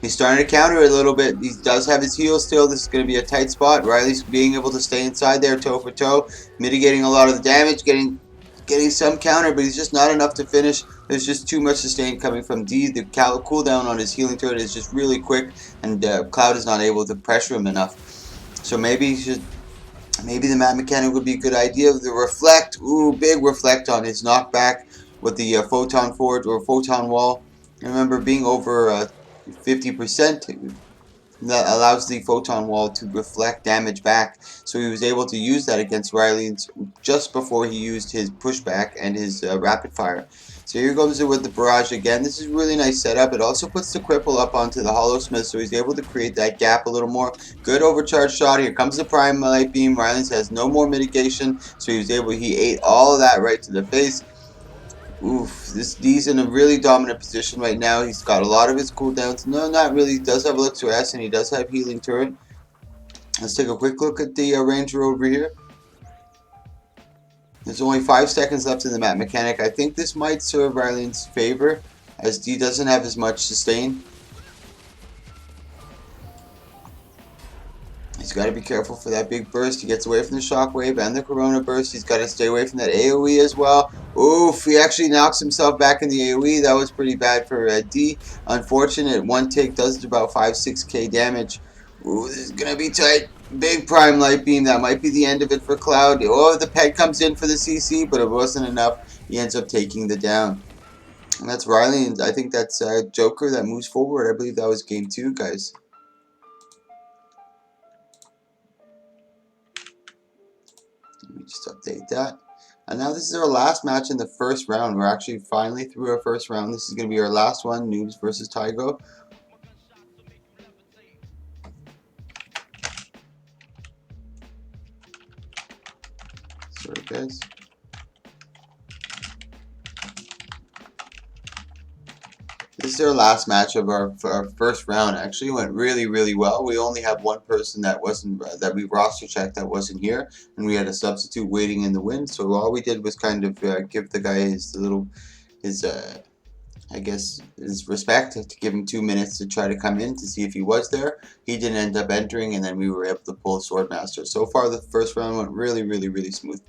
He's starting to counter it a little bit. He does have his heal still. This is going to be a tight spot. Riley's being able to stay inside there toe for toe, mitigating a lot of the damage, getting some counter, but he's just not enough to finish. There's just too much sustain coming from D. The cooldown on his healing turret is just really quick, and Cloud is not able to pressure him enough. So maybe the map mechanic would be a good idea. The Reflect, ooh, big Reflect on his knockback with the Photon Forge or Photon Wall. Remember, being over 50%, that allows the Photon Wall to reflect damage back. So he was able to use that against Riley just before he used his pushback and his rapid fire. So here goes it with the Barrage again. This is a really nice setup. It also puts the Cripple up onto the Hollowsmith, so he's able to create that gap a little more. Good overcharge shot. Here comes the Prime Light Beam. Riley has no more mitigation, so he ate all of that right to the face. Oof, this D's in a really dominant position right now. He's got a lot of his cooldowns. No, not really. He does have Elixir S and he does have Healing Turret. Let's take a quick look at the Ranger over here. There's only 5 seconds left in the map mechanic. I think this might serve Rylan's favor, as D doesn't have as much sustain. He's got to be careful for that big burst. He gets away from the shockwave and the corona burst. He's got to stay away from that AoE as well. Oof, he actually knocks himself back in the AoE. That was pretty bad for D. Unfortunate, one take does about 5-6k damage. Ooh, this is going to be tight. Big Prime Light Beam. That might be the end of it for Cloud. Oh, the pet comes in for the CC, but it wasn't enough. He ends up taking the down. And that's Riley, and I think that's Joker that moves forward. I believe that was game 2, guys. Let me just update that. And now this is our last match in the first round. We're actually finally through our first round. This is going to be our last one, Noobs versus Tygo. Sorry, guys. This is our last match of our first round. Actually, went really well. We only have one person that wasn't that we roster checked that wasn't here, and we had a substitute waiting in the wind. So all we did was kind of give the guy his I guess his respect to give him 2 minutes to try to come in to see if he was there. He didn't end up entering, and then we were able to pull Swordmaster. So far, the first round went really smooth.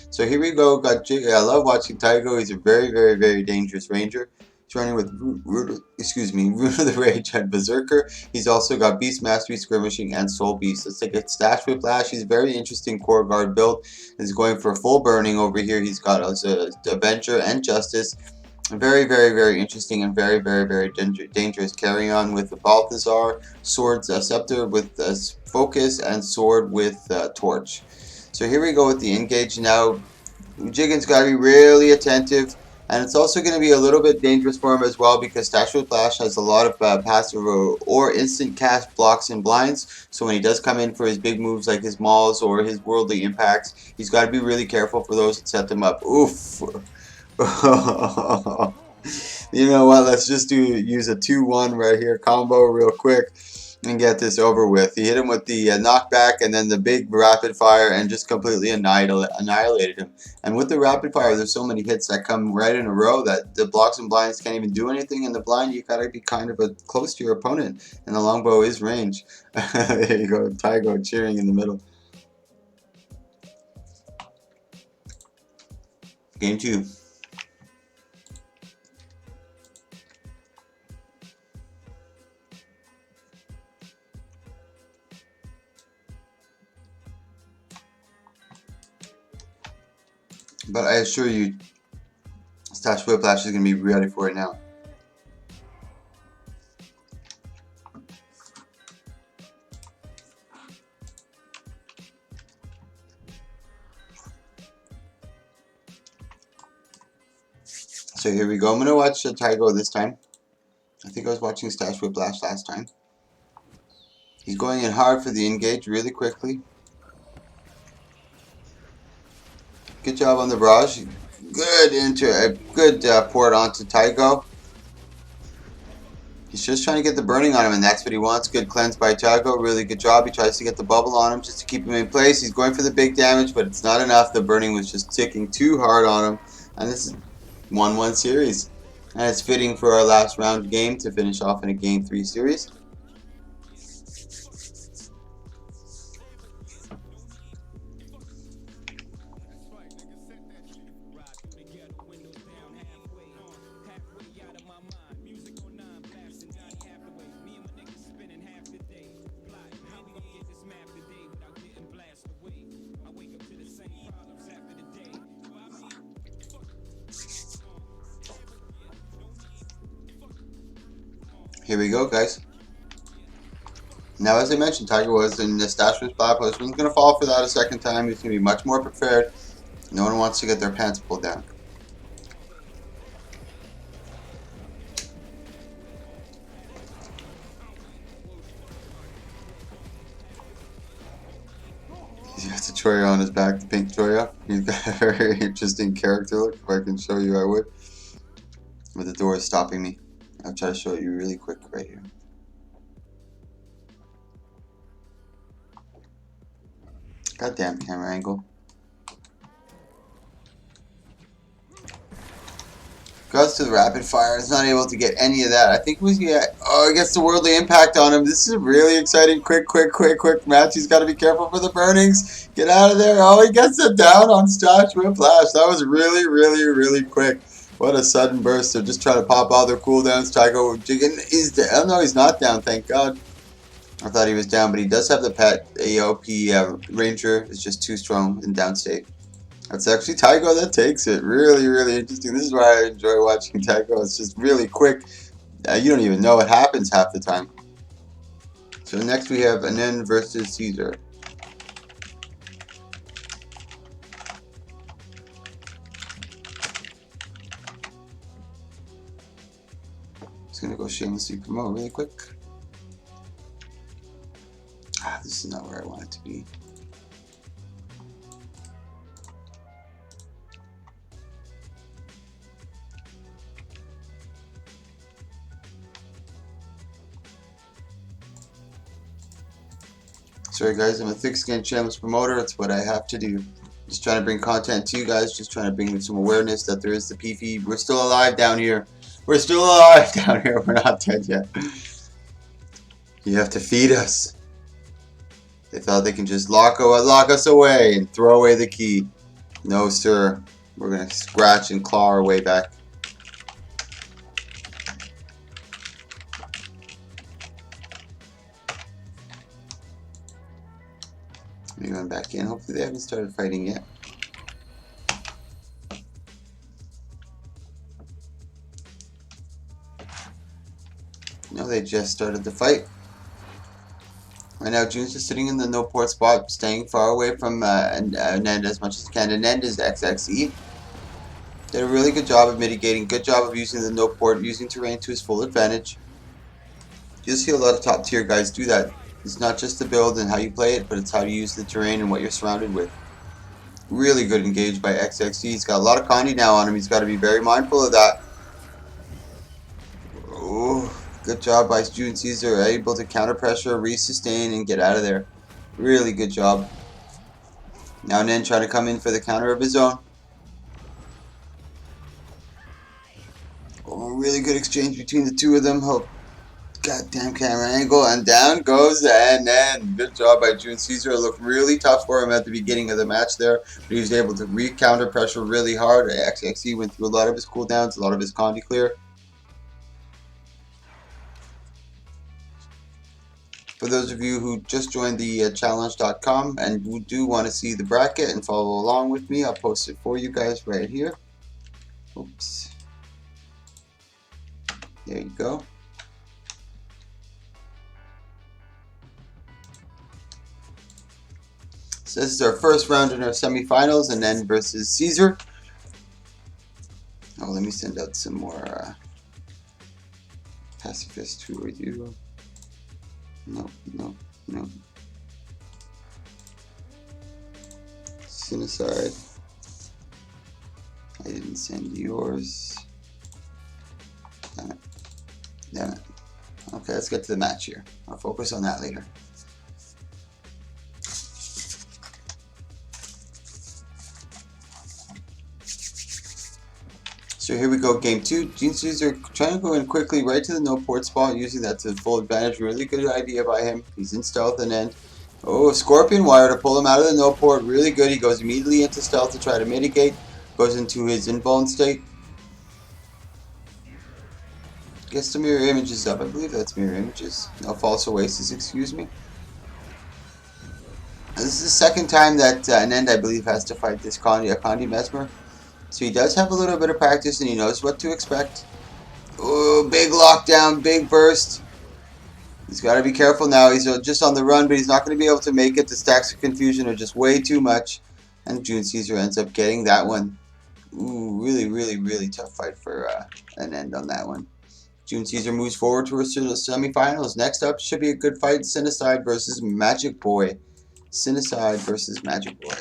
So here we go. Got I love watching Tygo. He's a very dangerous ranger. He's running with Root of the Rage and Berserker. He's also got Beast Mastery, Skirmishing, and Soul Beast. Let's take a Stash Whiplash. He's a very interesting core guard build. He's going for full burning over here. He's got Avenger and Justice. Very interesting and very dangerous. Carry on with the Balthazar, Swords Scepter with Focus, and Sword with Torch. So here we go with the engage now. Jigen's got to be really attentive, and it's also going to be a little bit dangerous for him as well because Stash Whiplash has a lot of passive or instant cast blocks and blinds. So when he does come in for his big moves like his mauls or his worldly impacts, he's got to be really careful for those that set them up. Oof. You know what? Let's just use a 2-1 right here combo real quick and get this over with. He hit him with the knockback and then the big rapid fire and just completely annihilated him. And with the rapid fire, there's so many hits that come right in a row that the blocks and blinds can't even do anything. In the blind, you gotta be kind of close to your opponent, and the longbow is range. There you go, Tygo cheering in the middle. Game 2. But I assure you, Stash Whiplash is going to be ready for it now. So here we go. I'm going to watch Tygo this time. I think I was watching Stash Whiplash last time. He's going in hard for the engage really quickly. Good job on the barrage. Good port onto Tygo. He's just trying to get the burning on him, and that's what he wants. Good cleanse by Tygo. Really good job. He tries to get the bubble on him just to keep him in place. He's going for the big damage, but it's not enough. The burning was just ticking too hard on him. And this is 1-1 series. And it's fitting for our last round game to finish off in a Game 3 series. Here we go, guys. Now, as I mentioned, Tiger was in the Stash Whiplash. He's going to fall for that a second time. He's going to be much more prepared. No one wants to get their pants pulled down. He's got the Choya on his back, the pink Choya. He's got a very interesting character look. If I can show you, I would. But the door is stopping me. I'll try to show you really quick right here. Goddamn camera angle. Goes to the rapid fire. Is not able to get any of that. I think we get. Oh, it gets the worldly impact on him. This is a really exciting, quick match. He's got to be careful for the burnings. Get out of there. Oh, he gets it down on Stash Whiplash. That was really quick. What a sudden burst. They're just trying to pop all their cooldowns. Tycho Jiggin is down. Oh, no, he's not down. Thank God. I thought he was down, but he does have the pet. AOP Ranger is just too strong in downstate. That's actually Tycho that takes it. Really interesting. This is why I enjoy watching Tycho. It's just really quick. You don't even know what happens half the time. So next we have Anand versus Caesar. Just gonna go shamelessly promote really quick. This is not where I want it to be. Sorry guys, I'm a thick-skinned shameless promoter. It's what I have to do. Just trying to bring content to you guys. Just trying to bring some awareness that there is the PV. We're still alive down here. We're still alive down here. We're not dead yet. You have to feed us. They thought they can just lock us away and throw away the key. No, sir. We're going to scratch and claw our way back. Let me run back in. Hopefully they haven't started fighting yet. No, they just started the fight. Right now, June's just sitting in the no port spot, staying far away from Anand as much as he can. Anand is XXE. Did a really good job of mitigating, good job of using the no port, using terrain to his full advantage. You'll see a lot of top tier guys do that. It's not just the build and how you play it, but it's how you use the terrain and what you're surrounded with. Really good engaged by XXE. He's got a lot of Condi now on him. He's got to be very mindful of that. Oh, good job by June Caesar. Able to counter pressure, re-sustain, and get out of there. Really good job. Now Nen trying to come in for the counter of his own. Oh, really good exchange between the two of them. Oh, goddamn camera angle, and down goes Nen. Good job by June Caesar. It looked really tough for him at the beginning of the match there, but he was able to re-counter pressure really hard. XXE went through a lot of his cooldowns, a lot of his Condi clear. For those of you who just joined the challenge.com and who do want to see the bracket and follow along with me, I'll post it for you guys right here. Oops. There you go. So this is our first round in our semifinals, and then versus Caesar. Oh, let me send out some more Pacifist. Who are you? No. Cinecide. I didn't send yours. Damn it. Okay, let's get to the match here. I'll focus on that later. So here we go, game 2. June Caesar trying to go in quickly right to the no port spot, using that to full advantage. Really good idea by him. He's in stealth and end. Oh, Scorpion Wire to pull him out of the no port. Really good. He goes immediately into stealth to try to mitigate. Goes into his invuln state. Gets the mirror images up. I believe that's mirror images. No, false oasis, excuse me. This is the second time that Anand, I believe, has to fight this Condi Mesmer. So he does have a little bit of practice and he knows what to expect. Oh, big lockdown, big burst. He's got to be careful now. He's just on the run, but he's not going to be able to make it. The stacks of confusion are just way too much. And June Caesar ends up getting that one. Ooh, really tough fight for an end on that one. June Caesar moves forward to her semifinals. Next up should be a good fight. Cinecide versus Magic Boy. Cinecide versus Magic Boy.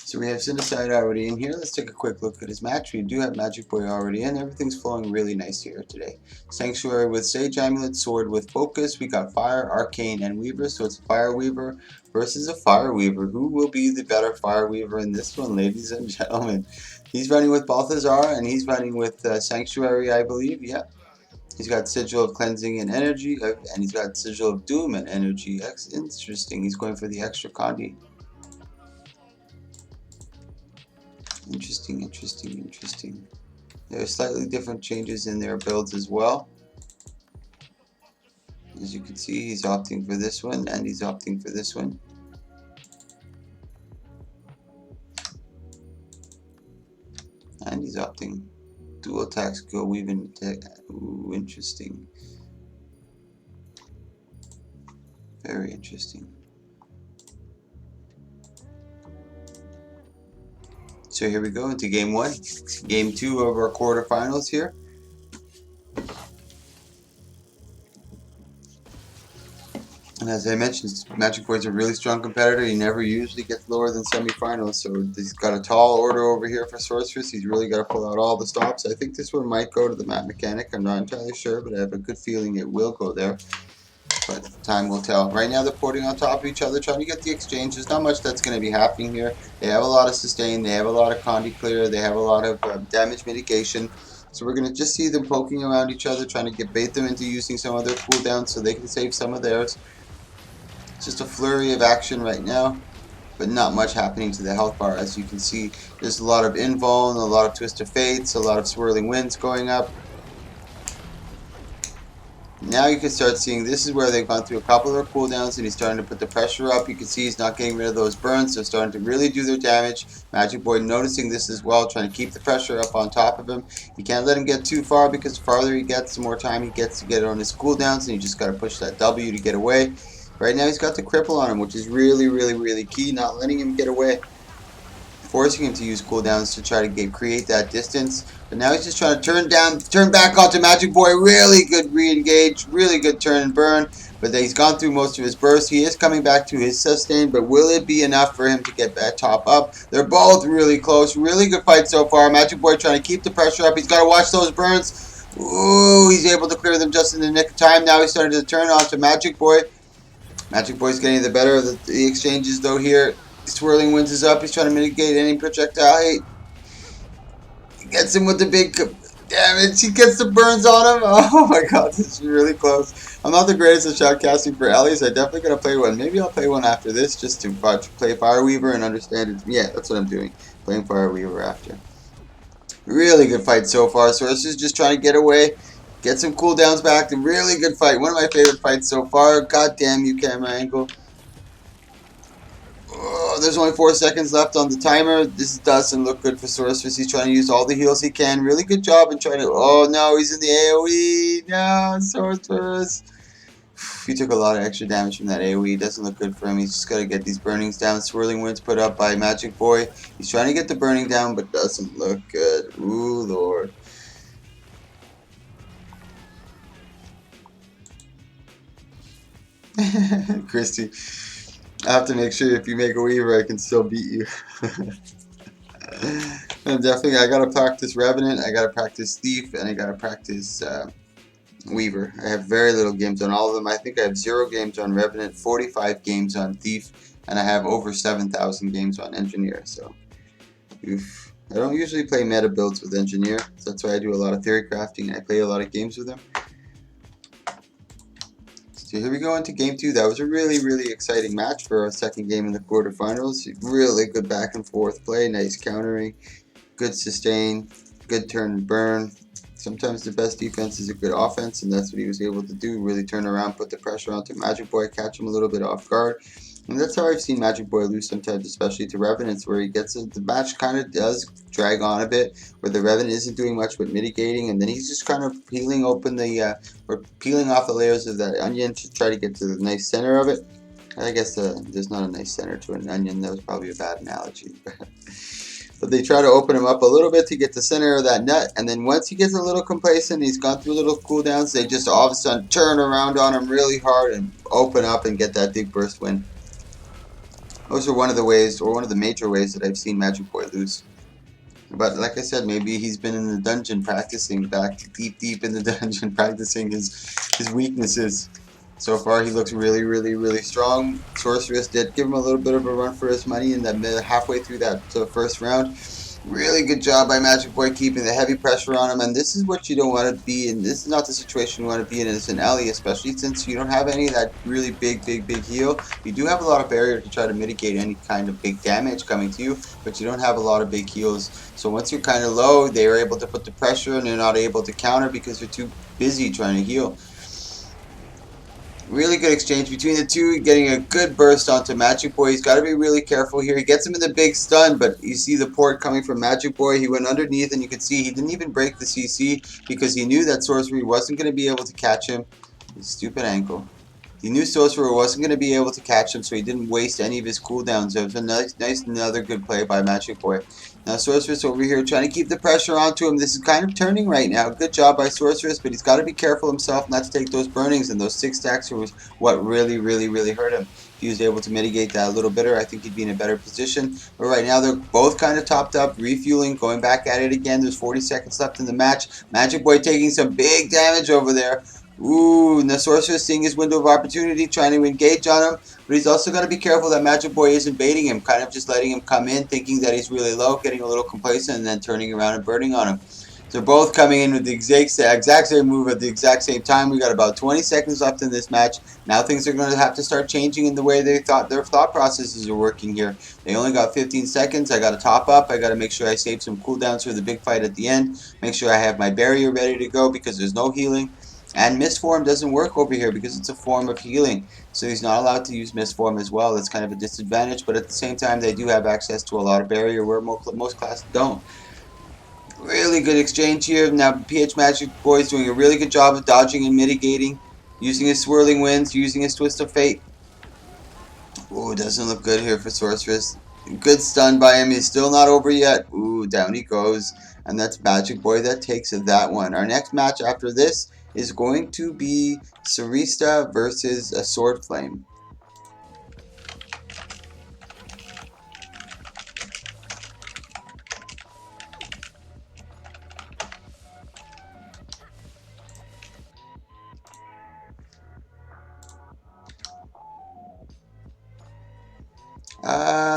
So So we have Cindercide already in here. Let's take a quick look at his match. We do have Magic Boy already in. Everything's flowing really nice here today. Sanctuary with Sage Amulet, Sword with Focus. We got Fire, Arcane, and Weaver. So it's a Fire Weaver versus a Fire Weaver. Who will be the better Fire Weaver in this one, ladies and gentlemen? He's running with Balthazar, and he's running with Sanctuary, I believe. Yeah. He's got Sigil of Cleansing and Energy, and he's got Sigil of Doom and Energy. Interesting. He's going for the extra Condi. Interesting, interesting, interesting. There are slightly different changes in their builds as well. As you can see, he's opting for this one, and he's opting for this one. And he's opting dual attack skill weaving. Ooh, interesting. Very interesting. So here we go into game one, game two of our quarterfinals here. And as I mentioned, Magic Boy's a really strong competitor. He never usually gets lower than semifinals. So he's got a tall order over here for Sorceress. He's really got to pull out all the stops. I think this one might go to the Mat Mechanic. I'm not entirely sure, but I have a good feeling it will go there. But time will tell. Right now they're putting on top of each other, trying to get the exchange. There's not much that's going to be happening here. They have a lot of sustain. They have a lot of Condi clear. They have a lot of damage mitigation. So we're going to just see them poking around each other, trying to bait them into using some of their cooldowns so they can save some of theirs. It's just a flurry of action right now, but not much happening to the health bar. As you can see, there's a lot of invuln, a lot of Twist of Fates, a lot of Swirling Winds going up. Now you can start seeing this is where they've gone through a couple of their cooldowns and he's starting to put the pressure up. You can see he's not getting rid of those burns. They're starting to really do their damage. Magic Boy noticing this as well, trying to keep the pressure up on top of him. You can't let him get too far because the farther he gets, the more time he gets to get on his cooldowns, and you just got to push that W to get away. Right now he's got the cripple on him, which is really, really, really key, not letting him get away. Forcing him to use cooldowns to try to create that distance. But now he's just trying to turn back onto Magic Boy. Really good re-engage, really good turn and burn. But he's gone through most of his burst. He is coming back to his sustain, but will it be enough for him to get that top up? They're both really close. Really good fight so far. Magic Boy trying to keep the pressure up. He's got to watch those burns. Ooh, he's able to clear them just in the nick of time. Now he's starting to turn onto Magic Boy. Magic Boy's getting the better of the exchanges though here. Swirling Winds is up. He's trying to mitigate any projectile hate. He gets him with the big damage. He gets the burns on him. Oh my god, this is really close. I'm not the greatest at shoutcasting for Elias. I definitely gotta play one. Maybe I'll play one after this just to play Fireweaver and understand it. Yeah, that's what I'm doing. Playing Fireweaver after. Really good fight so far. Source is just trying to get away. Get some cooldowns back. A really good fight. One of my favorite fights so far. God damn you, camera angle. Oh, there's only 4 seconds left on the timer. This doesn't look good for Sorceress. He's trying to use all the heals he can. Really good job in trying to... Oh, no, he's in the AoE. No, Sorceress. He took a lot of extra damage from that AoE. Doesn't look good for him. He's just got to get these burnings down. Swirling Winds put up by Magic Boy. He's trying to get the burning down, but doesn't look good. Ooh, Lord. Christy, I have to make sure if you make a Weaver, I can still beat you. And definitely, I gotta practice Revenant, I gotta practice Thief, and I gotta practice Weaver. I have very little games on all of them. I think I have 0 games on Revenant, 45 games on Thief, and I have over 7,000 games on Engineer. So, oof. I don't usually play meta builds with Engineer. So that's why I do a lot of theory crafting, and I play a lot of games with him. So here we go into game 2. That was a really, really exciting match for our second game in the quarterfinals. Really good back and forth play, nice countering, good sustain, good turn and burn. Sometimes the best defense is a good offense, and that's what he was able to do. Really turn around, put the pressure onto Magic Boy, catch him a little bit off guard. And that's how I've seen Magic Boy lose sometimes, especially to Revenants, where he gets it. The match kind of does drag on a bit, where the Revenant isn't doing much but mitigating, and then he's just kind of peeling open the, or peeling off the layers of that onion to try to get to the nice center of it. I guess there's not a nice center to an onion. That was probably a bad analogy. But they try to open him up a little bit to get the center of that nut, and then once he gets a little complacent, he's gone through little cooldowns, they just all of a sudden turn around on him really hard and open up and get that big burst win. Those are one of the ways, or one of the major ways that I've seen Magic Boy lose. But like I said, maybe he's been in the dungeon practicing, back deep in the dungeon, practicing his weaknesses. So far, he looks really strong. Sorceress did give him a little bit of a run for his money in that halfway through that first round. Really good job by Magic Boy keeping the heavy pressure on him, and this is what you don't want to be in. This is not the situation you want to be in as an Ellie, especially since you don't have any of that really big heal. You do have a lot of barrier to try to mitigate any kind of big damage coming to you, but you don't have a lot of big heals. So once you're kind of low, they are able to put the pressure, and they're not able to counter because they're too busy trying to heal. Really good exchange between the two, getting a good burst onto Magic Boy. He's got to be really careful here. He gets him in the big stun, but you see the port coming from Magic Boy. He went underneath, and you can see he didn't even break the CC because he knew that Sorcery wasn't going to be able to catch him. His stupid ankle. He knew Sorcerer wasn't going to be able to catch him, so he didn't waste any of his cooldowns. It was a nice, another good play by Magic Boy. Now Sorceress over here trying to keep the pressure onto him. This is kind of turning right now. Good job by Sorceress, but he's got to be careful himself not to take those burnings, and those 6 stacks was what really hurt him. If he was able to mitigate that a little better, I think he'd be in a better position. But right now they're both kind of topped up, refueling, going back at it again. There's 40 seconds left in the match. Magic Boy taking some big damage over there. Ooh, and the Sorcerer seeing his window of opportunity, trying to engage on him. But he's also got to be careful that Magic Boy isn't baiting him, kind of just letting him come in, thinking that he's really low, getting a little complacent, and then turning around and burning on him. So both coming in with the exact same move at the exact same time. We got about 20 seconds left in this match. Now things are going to have to start changing in the way they thought their thought processes are working here. They only got 15 seconds. I got to top up. I got to make sure I save some cooldowns for the big fight at the end. Make sure I have my barrier ready to go because there's no healing. And Mist Form doesn't work over here because it's a form of healing. So he's not allowed to use Mist Form as well. That's kind of a disadvantage. But at the same time, they do have access to a lot of barrier where most classes don't. Really good exchange here. Now PH Magic Boy is doing a really good job of dodging and mitigating. Using his Swirling Winds, using his Twist of Fate. Ooh, doesn't look good here for Sorceress. Good stun by him. He's still not over yet. Ooh, down he goes. And that's Magic Boy that takes that one. Our next match after this is going to be Sarista versus a Sword Flame.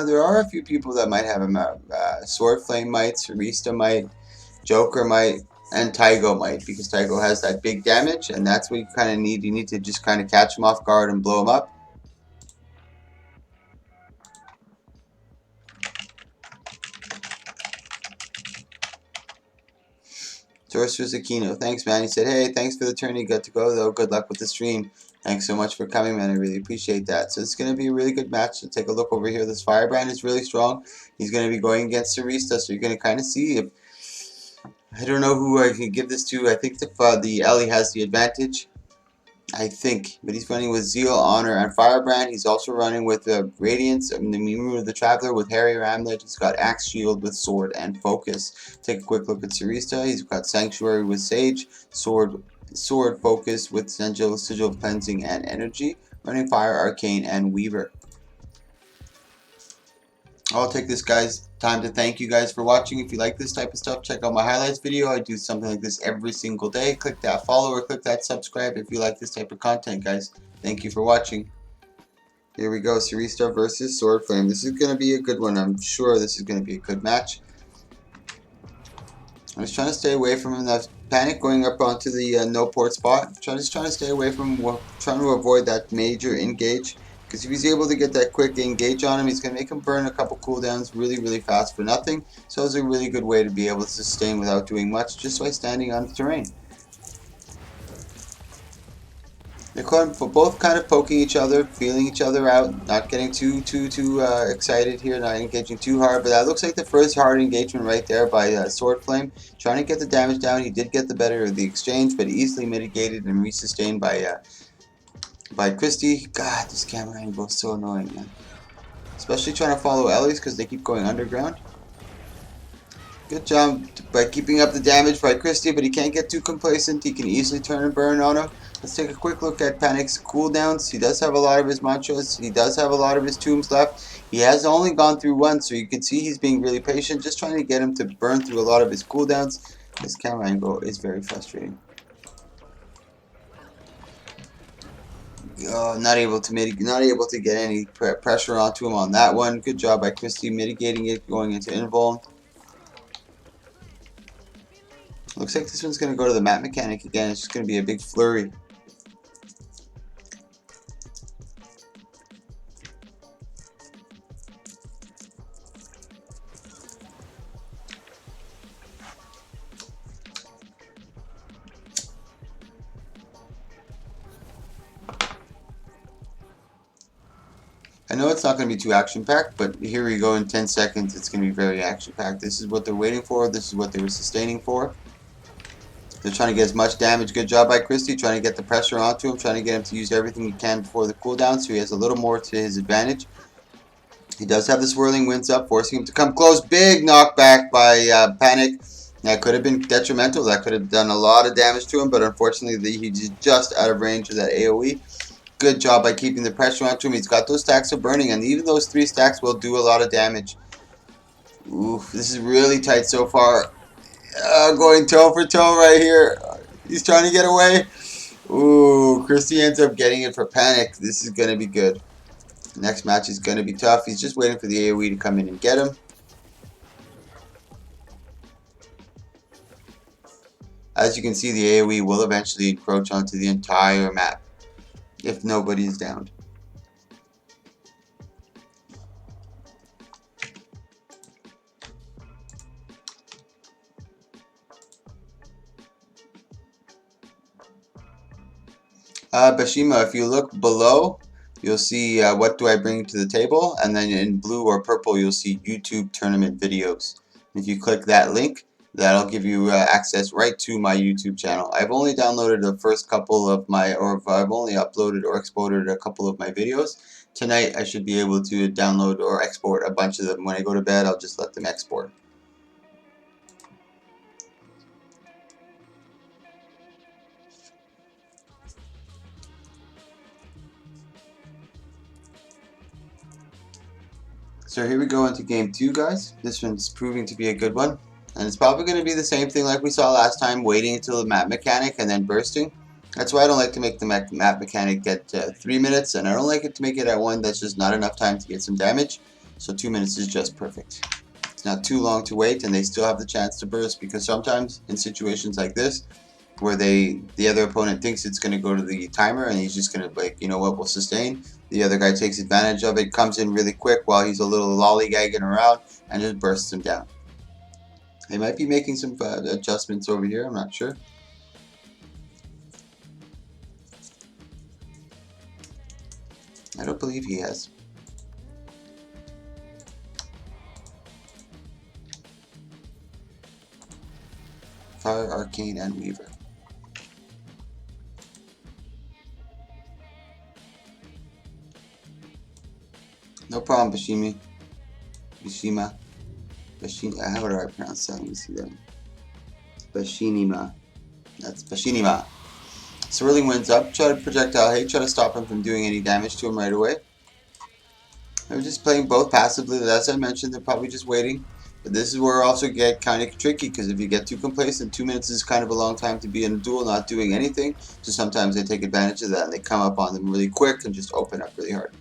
There are a few people that might have him. Sword Flame might, Sarista might, Joker might, and Tygo might, because Tygo has that big damage, and that's what you kind of need. You need to just kind of catch him off guard and blow him up. Sorcerer's Aquino, thanks man. He said, hey, thanks for the turn. You got to go though. Good luck with the stream. Thanks so much for coming, man. I really appreciate that. So it's going to be a really good match. So take a look over here. This Firebrand is really strong. He's going to be going against Sarista, so you're going to kind of see if... I don't know who I can give this to. I think the Ellie has the advantage. I think, but he's running with Zeal, Honor, and Firebrand. He's also running with Radiance, the Mirror of the Traveler with Harry Ramlet. He's got Axe Shield with Sword and Focus. Take a quick look at Sarista. He's got Sanctuary with Sage, Sword Focus with Sigil of Cleansing and Energy, running Fire, Arcane, and Weaver. I'll take this guy's time to thank you guys for watching. If you like this type of stuff, check out my highlights video. I do something like this every single day. Click that follow or click that subscribe if you like this type of content, guys. Thank you for watching. Here we go, Sarista versus Sword Flame. This is going to be a good one. I'm sure this is going to be a good match. I'm just trying to stay away from enough panic going up onto the no port spot. Just trying to stay away from, trying to avoid that major engage. Because if he's able to get that quick engage on him, he's going to make him burn a couple cooldowns really fast for nothing. So it's a really good way to be able to sustain without doing much, just by standing on the terrain. They're both kind of poking each other, feeling each other out, not getting too excited here, not engaging too hard. But that looks like the first hard engagement right there by Sword Flame. Trying to get the damage down. He did get the better of the exchange, but easily mitigated and resustained by Christy. God, this camera angle is so annoying, man. Especially trying to follow Ellie's because they keep going underground. Good job by keeping up the damage by Christie, but he can't get too complacent. He can easily turn and burn on him. Let's take a quick look at Panic's cooldowns. He does have a lot of his mantras. He does have a lot of his tombs left. He has only gone through one, so you can see he's being really patient, just trying to get him to burn through a lot of his cooldowns. This camera angle is very frustrating. Not able to get any pressure onto him on that one. Good job by Christie mitigating it, going into invuln. Looks like this one's going to go to the map mechanic again. It's just going to be a big flurry. I know it's not going to be too action-packed, but here we go in 10 seconds. It's going to be very action-packed. This is what they're waiting for. This is what they were sustaining for. They're trying to get as much damage. Good job by Christie, trying to get the pressure onto him, trying to get him to use everything he can before the cooldown, so he has a little more to his advantage. He does have the swirling winds up, forcing him to come close. Big knockback by Panic. That could have been detrimental. That could have done a lot of damage to him, but unfortunately he's just out of range of that AoE. Good job by keeping the pressure onto him. He's got those stacks of burning, and even those 3 stacks will do a lot of damage. Oof, this is really tight so far. Going toe for toe right here. He's trying to get away. Ooh, Christie ends up getting it for Panic. This is going to be good. Next match is going to be tough. He's just waiting for the AoE to come in and get him. As you can see, the AoE will eventually encroach onto the entire map if nobody is downed. Bashima, if you look below, you'll see what do I bring to the table, and then in blue or purple you'll see YouTube tournament videos. If you click that link, that'll give you access right to my YouTube channel. I've only downloaded the first couple of my, or I've only uploaded or exported a couple of my videos. Tonight I should be able to download or export a bunch of them. When I go to bed, I'll just let them export. So here we go into game 2, guys. This one's proving to be a good one. And it's probably going to be the same thing like we saw last time, waiting until the map mechanic and then bursting. That's why I don't like to make the map mechanic get 3 minutes, and I don't like it to make it at 1 that's just not enough time to get some damage. So 2 minutes is just perfect. It's not too long to wait, and they still have the chance to burst, because sometimes in situations like this, where the other opponent thinks it's going to go to the timer and he's just going to, like, you know what, we'll sustain. The other guy takes advantage of it, comes in really quick while he's a little lollygagging around, and just bursts him down. They might be making some adjustments over here, I'm not sure. I don't believe he has. Fire, Arcane, and Weaver. No problem, Bashima. How do I pronounce that? Let me see that. Bashinima. That's Bashinima. Swirling Winds up. Try to projectile hate. Try to stop him from doing any damage to him right away. They're just playing both passively. As I mentioned, they're probably just waiting. But this is where it also get kind of tricky, because if you get too complacent, 2 minutes is kind of a long time to be in a duel not doing anything. So sometimes they take advantage of that and they come up on them really quick and just open up really hard.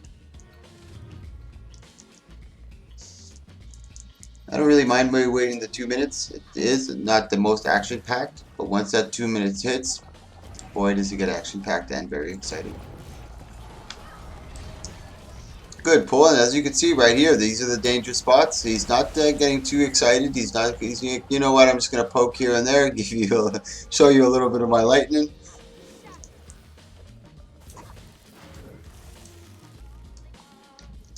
I don't really mind waiting the 2 minutes. It is not the most action-packed, but once that 2 minutes hits, boy does it get action-packed and very exciting. Good pull, and as you can see right here, these are the dangerous spots. He's not getting too excited. He's you know what, I'm just going to poke here and there, show you a little bit of my lightning.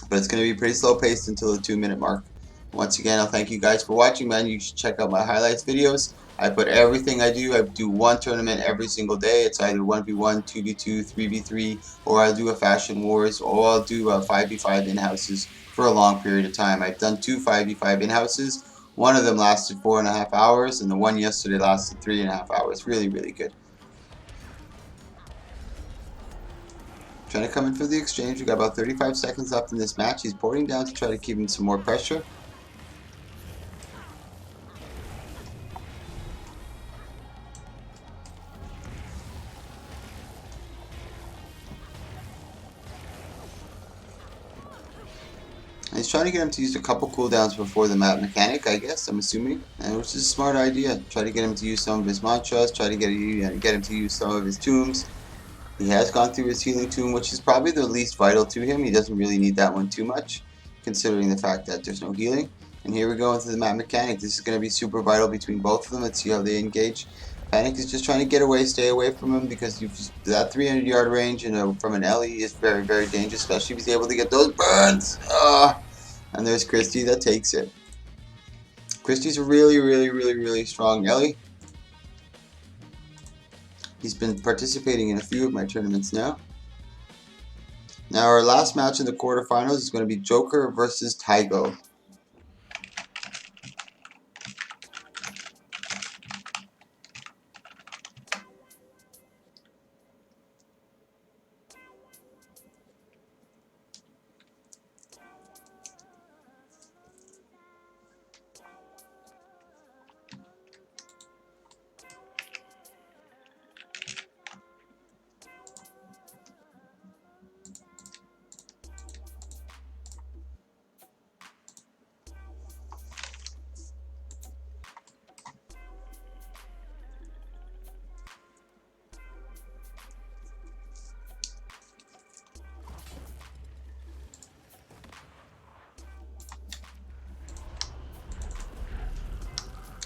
But it's going to be pretty slow paced until the 2 minute mark. Once again, I'll thank you guys for watching, man. You should check out my highlights videos. I put everything I do. I do one tournament every single day. It's either 1v1, 2v2, 3v3, or I'll do a Fashion Wars, or I'll do a 5v5 in-houses for a long period of time. I've done 2 5v5 in-houses. One of them lasted 4.5 hours, and the one yesterday lasted 3.5 hours. Really, really good. Trying to come in for the exchange. We got about 35 seconds left in this match. He's porting down to try to keep him some more pressure. And he's trying to get him to use a couple cooldowns before the map mechanic, I guess, I'm assuming. And which is a smart idea. Try to get him to use some of his mantras, try to get him to use some of his tombs. He has gone through his healing tomb, which is probably the least vital to him. He doesn't really need that one too much, considering the fact that there's no healing. And here we go into the map mechanic. This is going to be super vital between both of them. Let's see how they engage. Panic is just trying to get away, stay away from him, because that 300-yard range from an Ellie is very, very dangerous, especially if he's able to get those burns. And there's Christie that takes it. Christie's a really, really, really, really strong Ellie. He's been participating in a few of my tournaments now. Now our last match in the quarterfinals is going to be Joker versus Tygo.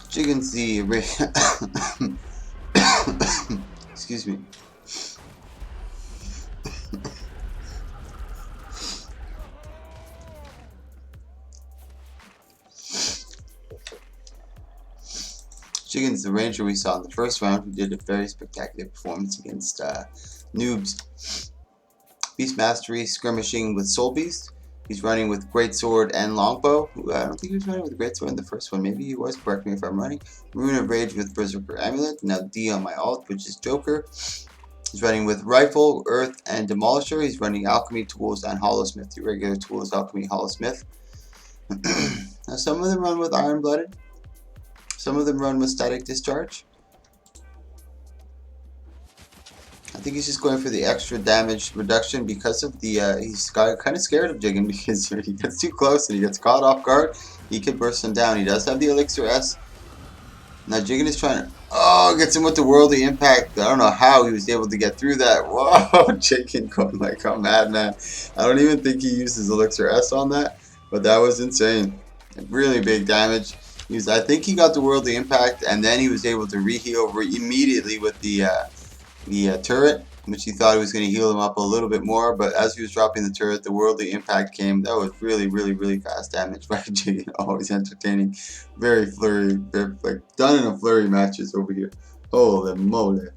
Jiggins the excuse me. Jiggins the Ranger we saw in the first round, who did a very spectacular performance against Noobs. Beast Mastery skirmishing with Soul Beast. He's running with Greatsword and Longbow. I don't think he was running with Greatsword in the first one. Maybe he was. Correct me if I'm running. Rune of Rage with Berserker Amulet. Now D on my alt, which is Joker. He's running with Rifle, Earth, and Demolisher. He's running Alchemy Tools and Hollowsmith. The regular tool is Alchemy Hollowsmith. Now some of them run with Iron Blooded. Some of them run with Static Discharge. I think he's just going for the extra damage reduction because of the, he's kind of scared of Jiggin because if he gets too close and he gets caught off guard, he can burst him down. He does have the Elixir S. Now Jiggin is trying to, gets him with the Worldly Impact. I don't know how he was able to get through that. Whoa, Jiggin going like a madman. I don't even think he used his Elixir S on that, but that was insane. Really big damage. I think he got the Worldly Impact and then he was able to re-heal immediately with the turret, which he thought he was going to heal him up a little bit more, but as he was dropping the turret, the Worldly Impact came. That was really, really, really fast damage by Jiggin. Always entertaining. Very flurry, like done in a flurry matches over here. Holy moly.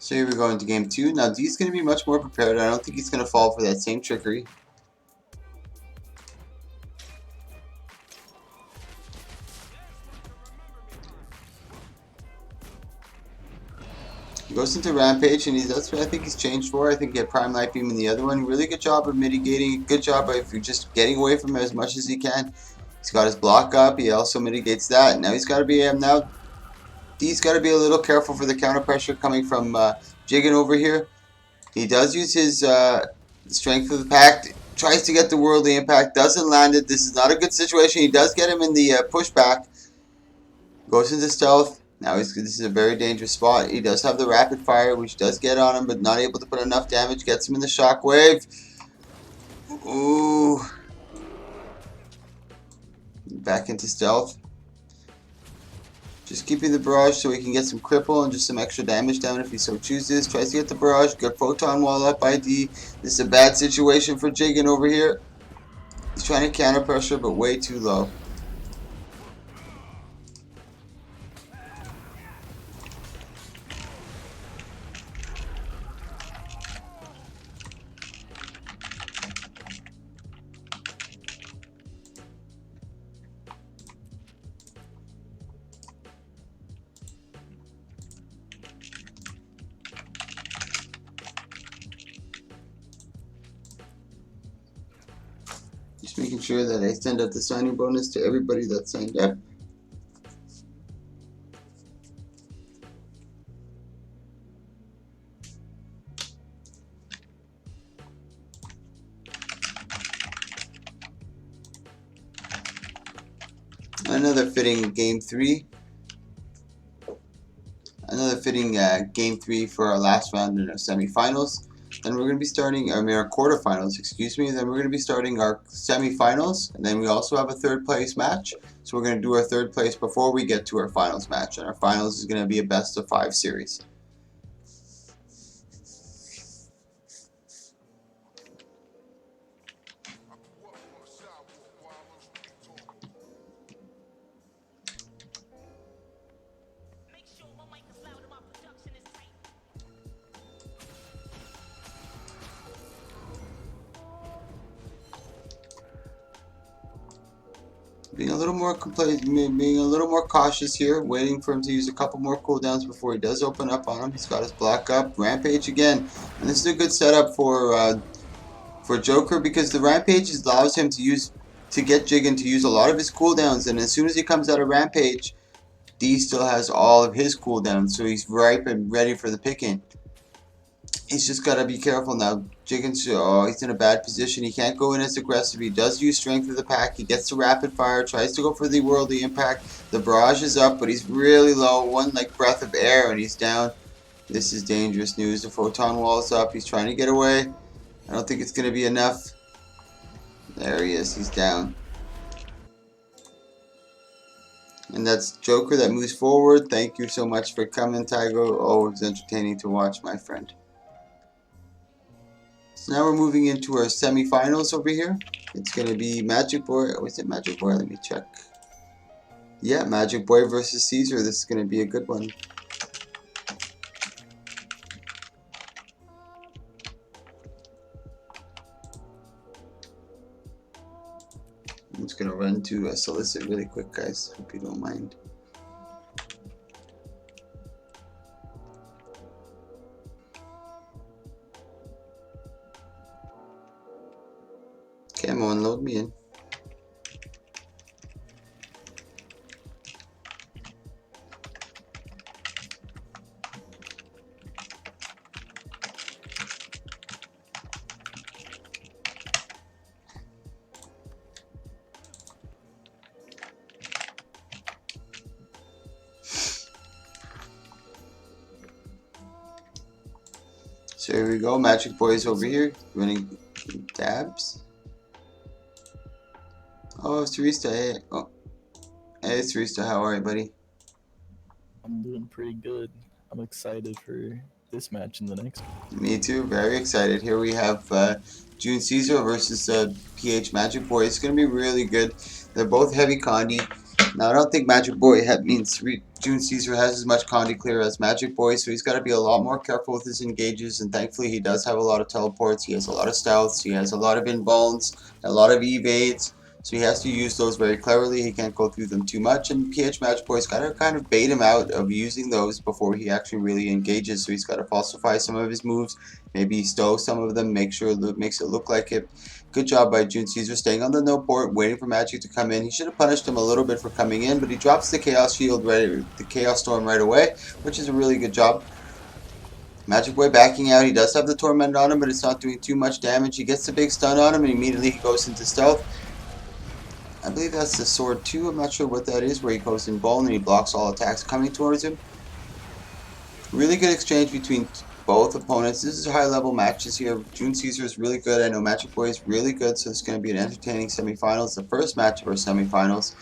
So here we go into game 2. Now D's going to be much more prepared. I don't think he's going to fall for that same trickery. He goes into Rampage, and that's what I think he's changed for. I think he had Prime Light Beam in the other one. Really good job of mitigating. Good job of just getting away from him as much as he can. He's got his block up. He also mitigates that. Now he's got to be D's got to be a little careful for the counter pressure coming from Jiggin over here. He does use his Strength of the Pact. Tries to get the worldly impact, doesn't land it. This is not a good situation. He does get him in the pushback. Goes into stealth. Now this is a very dangerous spot. He does have the rapid fire, which does get on him, but not able to put enough damage. Gets him in the shockwave. Ooh. Back into stealth. Just keeping the barrage so he can get some cripple and just some extra damage down if he so chooses. Tries to get the barrage. Good photon wall up ID. This is a bad situation for Jigen over here. He's trying to counter pressure, but way too low. Just making sure that I send out the signing bonus to everybody that signed up. Another fitting game 3. Another fitting game 3 for our last round in our semifinals. Then we're going to be starting, our quarterfinals, excuse me. Then we're going to be starting our semifinals, and then we also have a third place match. So we're going to do our third place before we get to our finals match, and our finals is going to be a best of 5 series. Being a little more being a little more cautious here, waiting for him to use a couple more cooldowns before he does open up on him. He's got his block up, Rampage again, and this is a good setup for Joker because the Rampage allows him to get Jigen to use a lot of his cooldowns, and as soon as he comes out of Rampage, D still has all of his cooldowns, so he's ripe and ready for the pick-in. He's just got to be careful now. Jigen's, he's in a bad position. He can't go in as aggressive. He does use strength of the pack. He gets the rapid fire, tries to go for the worldly impact. The barrage is up, but he's really low. One like breath of air and he's down. This is dangerous news. The photon wall is up. He's trying to get away. I don't think it's going to be enough. There he is. He's down. And that's Joker that moves forward. Thank you so much for coming, Tygo. Always entertaining to watch, my friend. So now we're moving into our semifinals over here. It's going to be Magic Boy. Was it Magic Boy? Let me check. Yeah, Magic Boy versus Caesar. This is going to be a good one. I'm just going to run to solicit really quick, guys. Hope you don't mind. Come on, load me in. So here we go, Magic Boy's over here, running tabs. Oh, Sarista, hey. Oh. Hey, Sarista, how are you, buddy? I'm doing pretty good. I'm excited for this match and the next one. Me too, very excited. Here we have June Caesar versus PH Magic Boy. It's going to be really good. They're both heavy Condi. Now, I don't think Magic Boy means June Caesar has as much Condi clear as Magic Boy, so he's got to be a lot more careful with his engages, and thankfully he does have a lot of teleports. He has a lot of stealths. He has a lot of invulns, a lot of evades. So he has to use those very cleverly. He can't go through them too much. And PH Magic Boy's got to kind of bait him out of using those before he actually really engages. So he's got to falsify some of his moves. Maybe stow some of them, makes it look like it. Good job by June Caesar staying on the no port, waiting for Magic to come in. He should have punished him a little bit for coming in, but he drops the Chaos Shield the Chaos Storm right away, which is a really good job. Magic Boy backing out. He does have the Torment on him, but it's not doing too much damage. He gets the big stun on him, and immediately he goes into stealth. I believe that's the sword too. I'm not sure what that is, where he goes in ball and he blocks all attacks coming towards him. Really good exchange between both opponents. This is high level matches here. June Caesar is really good. I know Magic Boy is really good, so it's going to be an entertaining semifinals. The first match of our semifinals.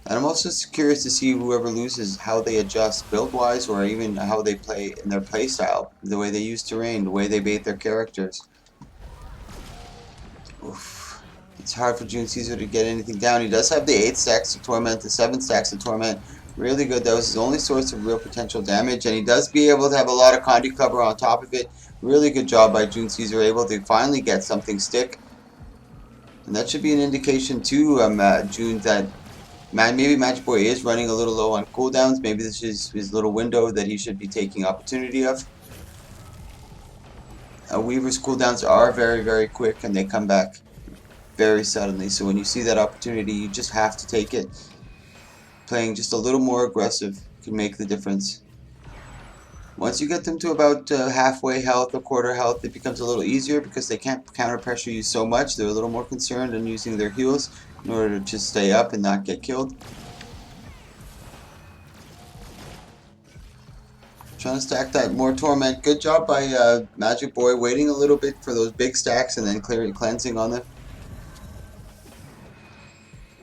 And I'm also curious to see whoever loses, how they adjust build-wise, or even how they play in their play style, the way they use terrain, the way they bait their characters. Oof. It's hard for June Caesar to get anything down. He does have the 8 stacks of Torment, the 7 stacks of Torment. Really good. That was his only source of real potential damage, and he does be able to have a lot of Condi cover on top of it. Really good job by June Caesar, able to finally get something stick. And that should be an indication to June that maybe Magic Boy is running a little low on cooldowns. Maybe this is his little window that he should be taking opportunity of. Weaver's cooldowns are very, very quick, and they come back very suddenly. So when you see that opportunity, you just have to take it. Playing just a little more aggressive can make the difference. Once you get them to about halfway health or quarter health, it becomes a little easier because they can't counter pressure you so much. They're a little more concerned in using their heals in order to just stay up and not get killed. Trying to stack that more Torment. Good job by Magic Boy, waiting a little bit for those big stacks and then cleansing on them.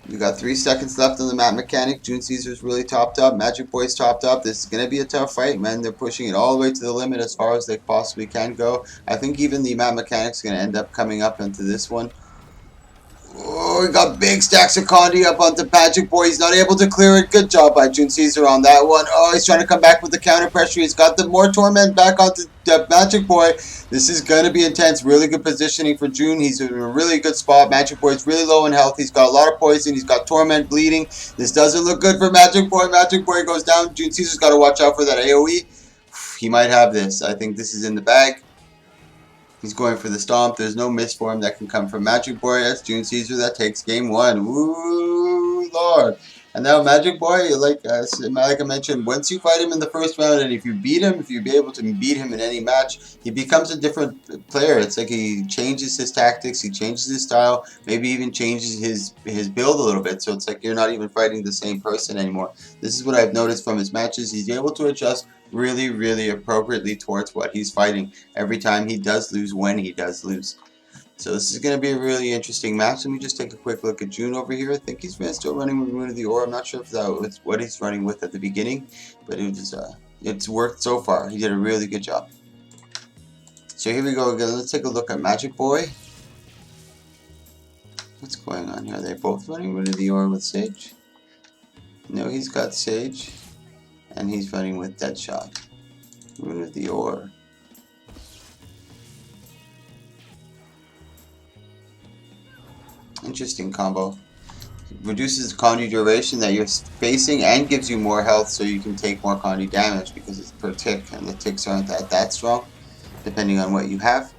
We got 3 seconds left on the map mechanic. June Caesar's really topped up. Magic Boy's topped up. This is going to be a tough fight, man. They're pushing it all the way to the limit as far as they possibly can go. I think even the map mechanic's going to end up coming up into this one. Oh, we got big stacks of Condi up onto Magic Boy. He's not able to clear it. Good job by June Caesar on that one. Oh, he's trying to come back with the counter pressure. He's got the more Torment back onto Magic Boy. This is going to be intense. Really good positioning for June. He's in a really good spot. Magic Boy is really low in health. He's got a lot of poison. He's got Torment bleeding. This doesn't look good for Magic Boy. Magic Boy goes down. June Caesar's got to watch out for that AoE. He might have this. I think this is in the bag. He's going for the stomp. There's no miss for him that can come from Magic Boy. That's June Caesar. That takes game 1. Woo, Lord. And now Magic Boy, like I mentioned, once you fight him in the first round, and if you beat him, if you be able to beat him in any match, he becomes a different player. It's like he changes his tactics, he changes his style, maybe even changes his build a little bit. So it's like you're not even fighting the same person anymore. This is what I've noticed from his matches. He's able to adjust really, really appropriately towards what he's fighting every time he does lose, when he does lose. So this is going to be a really interesting match. Let me just take a quick look at June over here. I think he's still running with Rune of the Ore. I'm not sure if that was what he's running with at the beginning, but it's worked so far. He did a really good job. So here we go again. Let's take a look at Magic Boy. What's going on here? Are they both running Rune of the Ore with Sage? No, he's got Sage. And he's running with Deadshot. Rune of the Ore. Interesting combo. Reduces the Condi duration that you're facing and gives you more health so you can take more Condi damage because it's per tick and the ticks aren't that strong depending on what you have.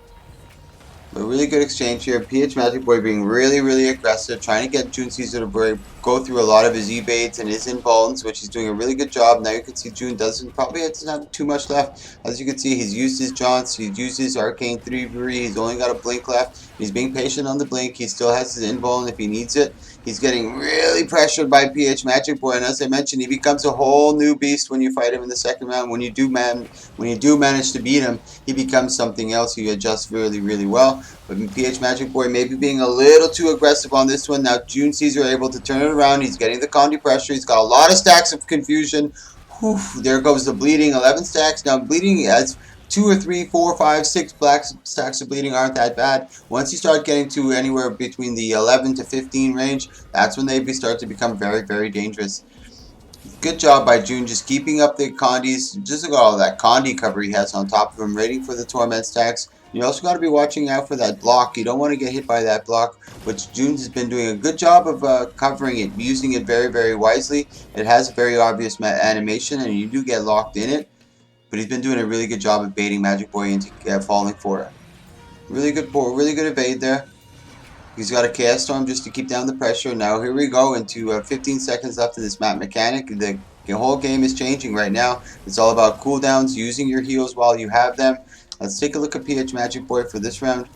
But really good exchange here. PH Magic Boy being really, really aggressive, trying to get June Caesar to go through a lot of his E-baits and his invulns, which he's doing a really good job. Now you can see June doesn't have too much left. As you can see, he's used his jaunts, he's used his Arcane 3-3, he's only got a blink left. He's being patient on the blink, he still has his invuln if he needs it. He's getting really pressured by PH Magic Boy, and as I mentioned, he becomes a whole new beast when you fight him in the second round. When you do manage to beat him, he becomes something else. He adjusts really, really well. But PH Magic Boy maybe being a little too aggressive on this one. Now June Caesar able to turn it around. He's getting the Condi pressure. He's got a lot of stacks of confusion. Whew, there goes the bleeding. 11 stacks. Now bleeding as 2 or 3, 4, 5, 6 black stacks of bleeding aren't that bad. Once you start getting to anywhere between the 11 to 15 range, that's when they start to become very, very dangerous. Good job by June, just keeping up the Condis. Just look at all that Condi cover he has on top of him, waiting for the Torment stacks. You also got to be watching out for that block. You don't want to get hit by that block, which June has been doing a good job of covering it, using it very, very wisely. It has a very obvious animation, and you do get locked in it. But he's been doing a really good job of baiting Magic Boy into falling for it. Really good evade there. He's got a Chaos Storm just to keep down the pressure. Now here we go into 15 seconds left of this map mechanic. The whole game is changing right now. It's all about cooldowns, using your heals while you have them. Let's take a look at PH Magic Boy for this round.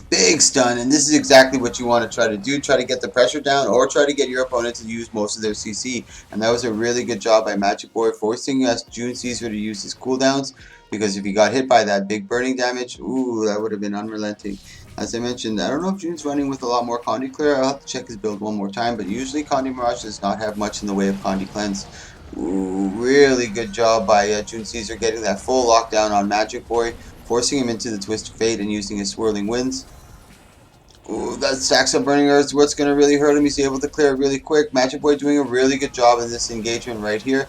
Big stun, and this is exactly what you want to try to do. Try to get the pressure down or try to get your opponent to use most of their CC. And that was a really good job by Magic Boy, forcing us June Caesar to use his cooldowns, because if he got hit by that big burning damage, ooh, that would have been unrelenting. As I mentioned, I don't know if June's running with a lot more Condi Clear. I'll have to check his build one more time, but usually Condi Mirage does not have much in the way of Condi Cleanse. Ooh, really good job by June Caesar getting that full lockdown on Magic Boy, forcing him into the Twist of Fate and using his Swirling Winds. Ooh, that stacks up Burning Earth. What's going to really hurt him? He's able to clear it really quick. Magic Boy doing a really good job in this engagement right here.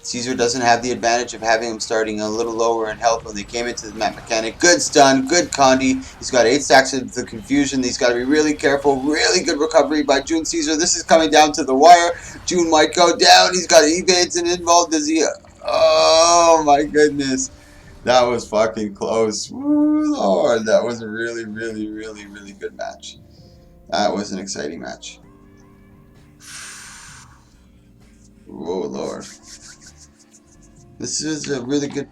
Caesar doesn't have the advantage of having him starting a little lower in health when they came into the map mechanic. Good stun, good Condi. He's got 8 stacks of the confusion. He's got to be really careful. Really good recovery by June Caesar. This is coming down to the wire. June might go down. He's got evades and involved. Does he? Oh my goodness. That was fucking close. Woo, Lord, that was a really, really, really, really good match. That was an exciting match. Oh, Lord. This is a really good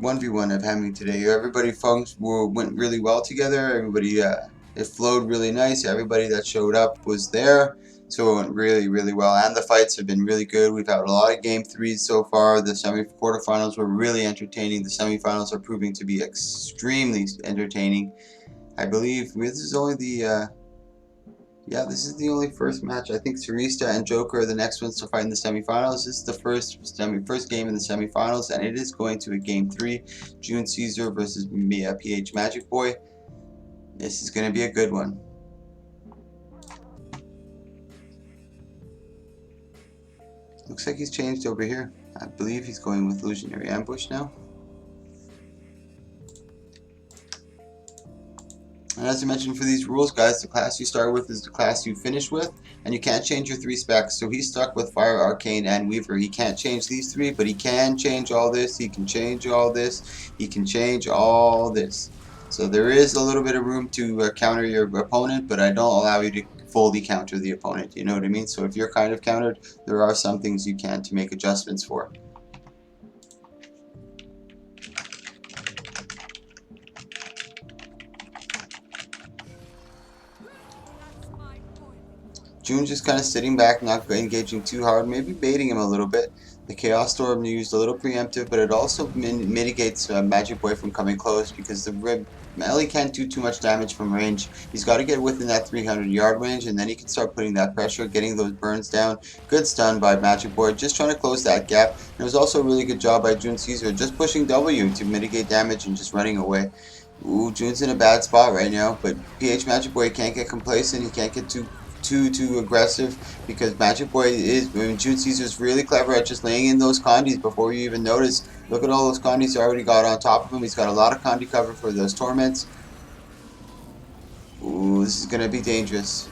1v1 I'm having today. Everybody went really well together. Everybody, it flowed really nice. Everybody that showed up was there. So it went really, really well. And the fights have been really good. We've had a lot of game 3s so far. The quarterfinals were really entertaining. The semifinals are proving to be extremely entertaining. I believe this is only the... yeah, this is the only first match. I think Sarista and Joker are the next ones to fight in the semifinals. This is the first game in the semifinals, and it is going to a game 3. June Caesar versus PH Magic Boy. This is going to be a good one. Looks like he's changed over here. I believe he's going with Illusionary Ambush now. And as I mentioned, for these rules, guys, the class you start with is the class you finish with, and you can't change your 3 specs. So he's stuck with Fire, Arcane, and Weaver. He can't change these 3, but he can change all this. He can change all this. He can change all this. So there is a little bit of room to counter your opponent, but I don't allow you to fully counter the opponent. You know what I mean? So if you're kind of countered, there are some things you can to make adjustments for. June just kind of sitting back, not engaging too hard, maybe baiting him a little bit. The Chaos Storm used a little preemptive, but it also mitigates Magic Boy from coming close, because the Ellie can't do too much damage from range. He's got to get within that 300-yard range, and then he can start putting that pressure, getting those burns down. Good stun by Magic Boy, just trying to close that gap. And it was also a really good job by June Caesar, just pushing W to mitigate damage and just running away. Ooh, June's in a bad spot right now, but PH Magic Boy can't get complacent. He can't get too aggressive, because Magic Boy June Caesar's really clever at just laying in those Condis before you even notice. Look at all those Condis already got on top of him. He's got a lot of Condi cover for those torments. Ooh, this is gonna be dangerous.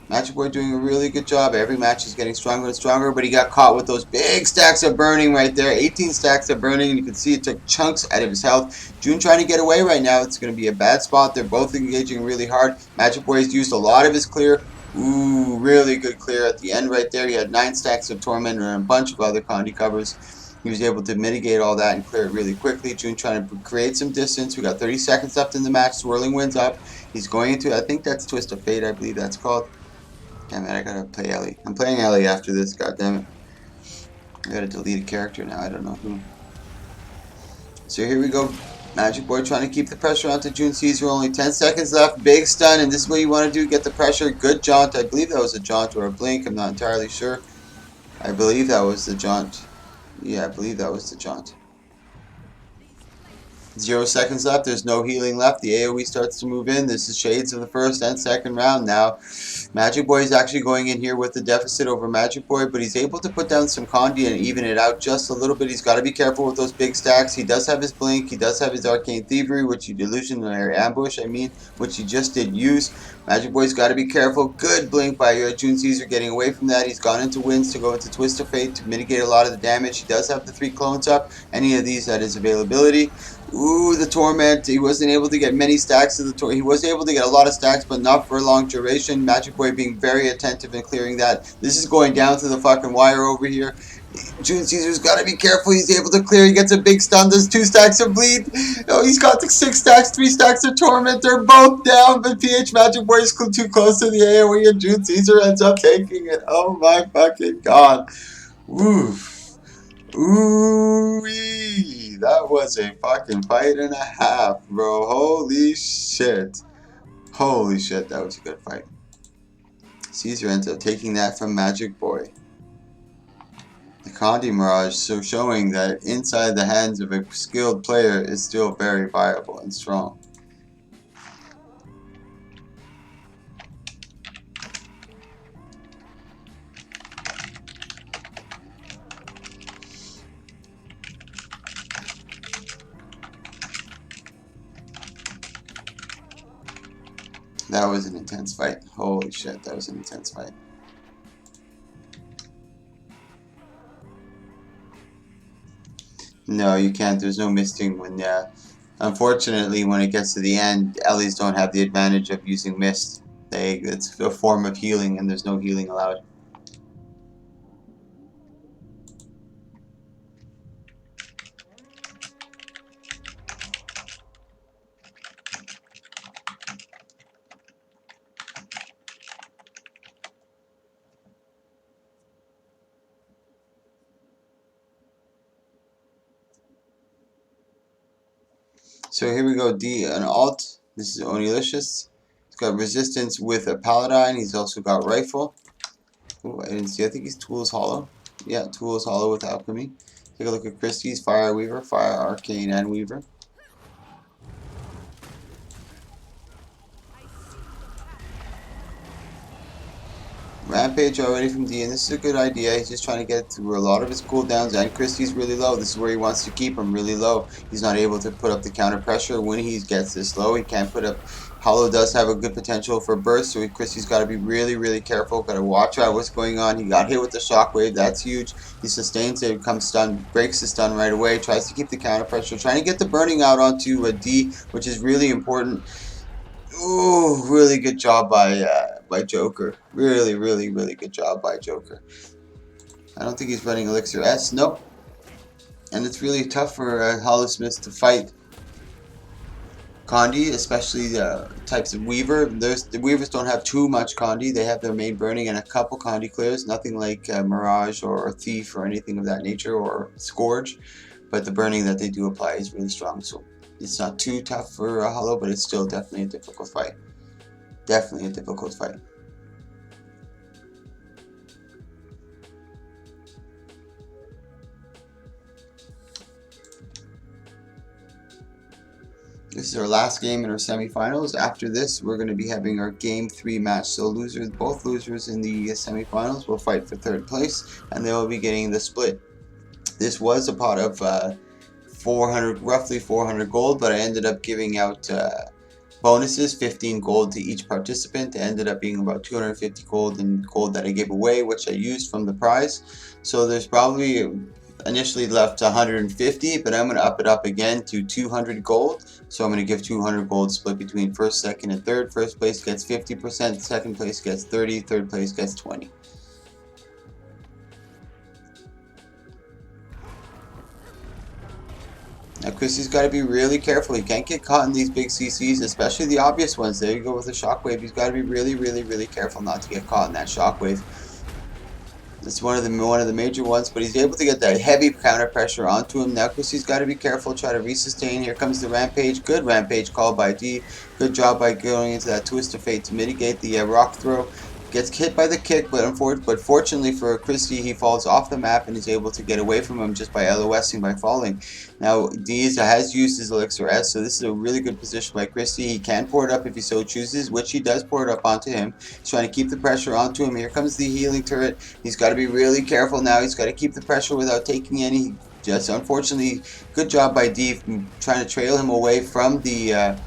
Magic Boy doing a really good job. Every match is getting stronger and stronger, but he got caught with those big stacks of burning right there. 18 stacks of burning, and you can see it took chunks out of his health. June trying to get away right now. It's going to be a bad spot. They're both engaging really hard. Magic Boy has used a lot of his clear. Ooh, really good clear at the end right there. He had 9 stacks of Torment and a bunch of other Condi covers. He was able to mitigate all that and clear it really quickly. June trying to create some distance. We got 30 seconds left in the match. Swirling Winds up. He's going into, I think that's Twist of Fate, I believe that's called. Damn it, I gotta play Ellie. I'm playing Ellie after this, goddammit. I gotta delete a character now, I don't know who. So here we go. Magic Boy trying to keep the pressure onto June Caesar. Only 10 seconds left. Big stun, and this is what you want to do. Get the pressure. Good jaunt. I believe that was a jaunt or a blink. I'm not entirely sure. I believe that was the jaunt. Yeah, I believe that was the jaunt. 0 seconds left. There's no healing left. The AoE starts to move in. This is shades of the first and second round now. Magic Boy is actually going in here with the deficit over Magic Boy, but he's able to put down some Condi and even it out just a little bit. He's got to be careful with those big stacks. He does have his Blink. He does have his Arcane Thievery, which he Illusionary Ambush, which he just did use. Magic Boy's got to be careful. Good Blink by June Caesar getting away from that. He's gone into Winds to go into Twist of Fate to mitigate a lot of the damage. He does have the 3 clones up. Any of these at his availability. Ooh, the Torment. He wasn't able to get many stacks of the Torment. He was able to get a lot of stacks, but not for a long duration. Magic Boy being very attentive and clearing that. This is going down to the fucking wire over here. June Caesar's got to be careful. He's able to clear. He gets a big stun. Does 2 stacks of bleed. Oh, he's got the 6 stacks, 3 stacks of Torment. They're both down, but PH Magic Boy is too close to the AoE, and June Caesar ends up taking it. Oh my fucking god. Oof. Ooh-wee. That was a fucking fight and a half, bro. Holy shit. Holy shit, that was a good fight. Caesar ends up taking that from Magic Boy. The Condi Mirage, so showing that inside the hands of a skilled player is still very viable and strong. That was an intense fight. Holy shit, that was an intense fight. No, you can't. There's no misting when, unfortunately, when it gets to the end, Ellies don't have the advantage of using mist. It's a form of healing, and there's no healing allowed. So here we go, D, an alt. This is Onilicious. He's got resistance with a Paladin. He's also got rifle. Ooh, I didn't see. I think he's Tools Hollow. Yeah, Tools Hollow with Alchemy. Take a look at Christie's Fire Weaver, Fire Arcane, and Weaver. Rampage already from D, and this is a good idea. He's just trying to get through a lot of his cooldowns, and Christie's really low. This is where he wants to keep him really low. He's not able to put up the counter pressure when he gets this low. He can't put up. Hollow does have a good potential for burst, so Christie's got to be really, really careful. Got to watch out what's going on. He got hit with the shockwave. That's huge. He sustains it, becomes stunned, breaks the stun right away. Tries to keep the counter pressure, trying to get the burning out onto a D, which is really important. Ooh, really good job by Joker. Really, really, really good job by Joker. I don't think he's running Elixir S. Nope. And it's really tough for Hollowsmith to fight Condi, especially types of Weaver. The Weavers don't have too much Condi. They have their main burning and a couple Condi clears. Nothing like Mirage or Thief or anything of that nature, or Scourge. But the burning that they do apply is really strong. So it's not too tough for Hollow, but it's still definitely a difficult fight. Definitely a difficult fight. This is our last game in our semifinals. After this, we're going to be having our Game 3 match. So both losers in the semifinals will fight for 3rd place, and they will be getting the split. This was a pot of roughly 400 gold, but I ended up giving out bonuses, 15 gold to each participant. It ended up being about 250 gold and gold that I gave away, which I used from the prize. So there's probably initially left 150, but I'm going to up it up again to 200 gold. So I'm going to give 200 gold split between 1st, 2nd, and 3rd. 1st place gets 50%, 2nd place gets 30, 3rd place gets 20. Now Christie's got to be really careful. He can't get caught in these big CCs, especially the obvious ones. There you go with the shockwave. He's got to be really, really, really careful not to get caught in that shockwave. It's one of the major ones, but he's able to get that heavy counter pressure onto him. Now Christie's got to be careful, try to resustain. Here comes the Rampage. Good Rampage call by D. Good job by going into that Twist of Fate to mitigate the rock throw. Gets hit by the kick, but fortunately for Christie, he falls off the map and is able to get away from him just by LOSing by falling. Now, D has used his Elixir S, so this is a really good position by Christie. He can pour it up if he so chooses, which he does pour it up onto him. He's trying to keep the pressure onto him. Here comes the healing turret. He's got to be really careful now. He's got to keep the pressure without taking any. Just unfortunately, good job by D trying to trail him away from the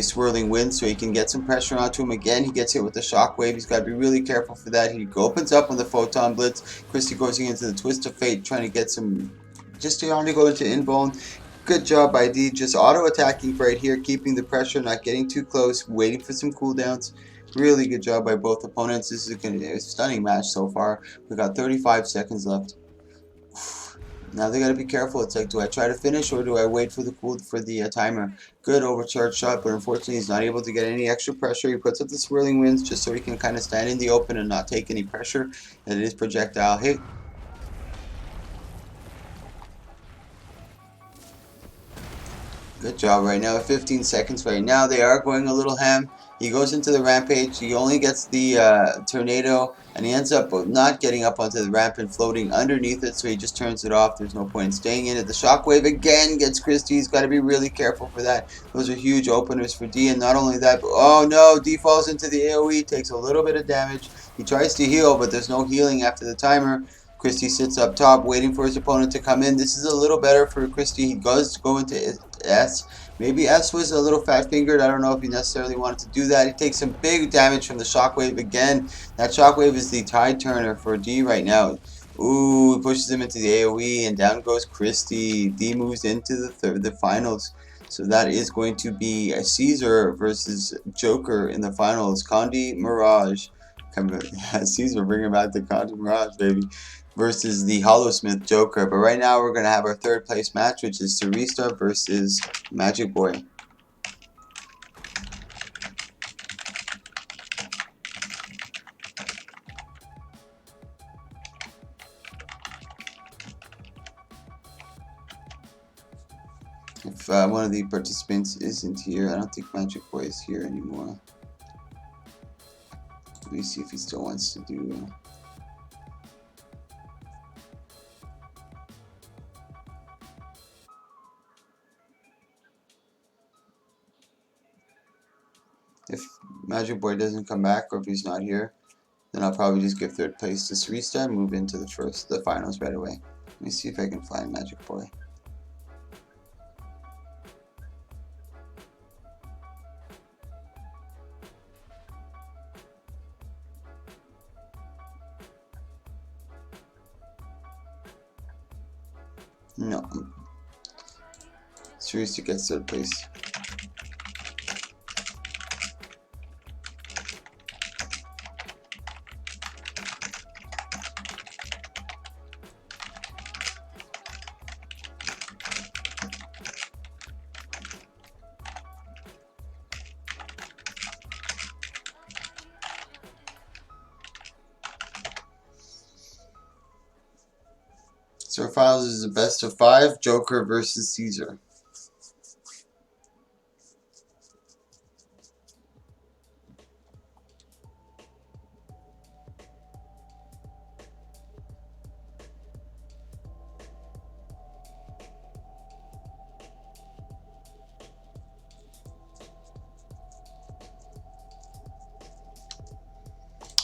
swirling wind so he can get some pressure onto him. Again, he gets hit with the shockwave. He's got to be really careful for that. He opens up on the Photon Blitz. Christie goes into the Twist of Fate, trying to get some, just trying to go into Invuln. Good job by D, just auto-attacking right here, keeping the pressure, not getting too close, waiting for some cooldowns. Really good job by both opponents. This is a stunning match so far. We got 35 seconds left. Now they gotta be careful. It's like, do I try to finish or do I wait for the timer? Good overcharge shot, but unfortunately he's not able to get any extra pressure. He puts up the swirling winds just so he can kind of stand in the open and not take any pressure. And it is projectile hit. Good job right now. 15 seconds right now. They are going a little ham. He goes into the rampage. He only gets the tornado, and he ends up not getting up onto the ramp and floating underneath it, so he just turns it off. There's no point in staying in it. The shockwave again gets Christie. He's got to be really careful for that. Those are huge openers for D, and not only that, but oh no, D falls into the AoE, takes a little bit of damage. He tries to heal, but there's no healing after the timer. Christie sits up top waiting for his opponent to come in. This is a little better for Christie. He does go into S. Maybe S was a little fat fingered. I don't know if he necessarily wanted to do that. He takes some big damage from the shockwave again. That shockwave is the tide turner for D right now. Ooh, pushes him into the AoE, and down goes Christie. D moves into the finals. So that is going to be a Caesar versus Joker in the finals. Condi Mirage. Caesar bringing back the Condi Mirage, baby. Versus the Hollowsmith Joker. But right now we're going to have our third place match, which is Sarista versus Magic Boy. If one of the participants isn't here, I don't think Magic Boy is here anymore. Let me see if he still wants to do... If Magic Boy doesn't come back, or if he's not here, then I'll probably just give third place to Sarista and move into the finals right away. Let me see if I can find Magic Boy. No. Sarista gets third place. So finals is a best of 5, Joker versus Caesar.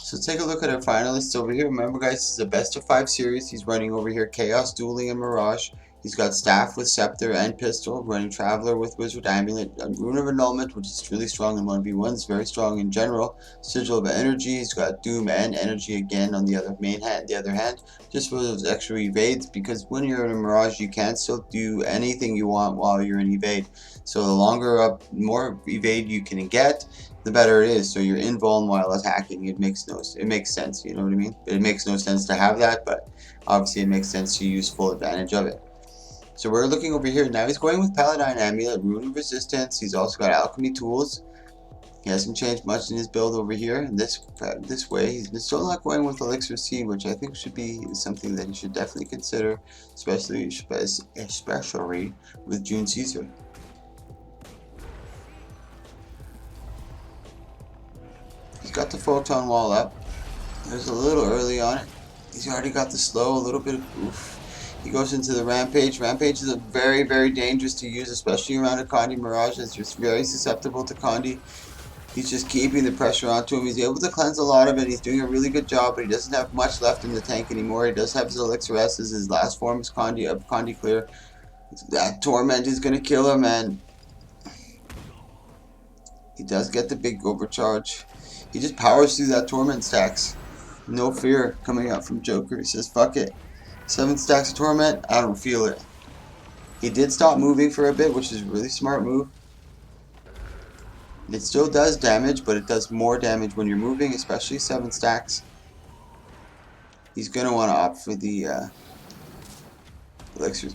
So take a look at our finalists over here. Remember guys, this is a best of 5 series. He's running over here Chaos, Dueling, and Mirage. He's got Staff with Scepter and Pistol, running Traveler with Wizard Amulet, Rune of Annulment, which is really strong in 1v1s, very strong in general. Sigil of Energy, he's got Doom and Energy again on the other hand, just for those extra evades, because when you're in a Mirage, you can still do anything you want while you're in evade. So the more evade you can get, the better it is. So you're invuln while attacking. It makes sense, you know what I mean? It makes no sense to have that, but obviously it makes sense to use full advantage of it. So we're looking over here now. He's going with Paladin Amulet, Rune of Resistance. He's also got Alchemy Tools. He hasn't changed much in his build over here. This way, he's still not going with Elixir C, which I think should be something that he should definitely consider, especially with June Caesar. He's got the Photon Wall up. It was a little early on it. He's already got the slow, a little bit of oof. He goes into the Rampage. Rampage is very, very dangerous to use, especially around a Condi Mirage. It's just very susceptible to Condi. He's just keeping the pressure onto him. He's able to cleanse a lot of it. He's doing a really good job, but he doesn't have much left in the tank anymore. He does have his Elixir S's. His last form is Condi Clear. That Torment is going to kill him, and he does get the big overcharge. He just powers through that Torment stacks. No fear coming out from Joker. He says, fuck it. 7 stacks of Torment, I don't feel it. He did stop moving for a bit, which is a really smart move. It still does damage, but it does more damage when you're moving, especially 7 stacks. He's going to want to opt for the elixirs.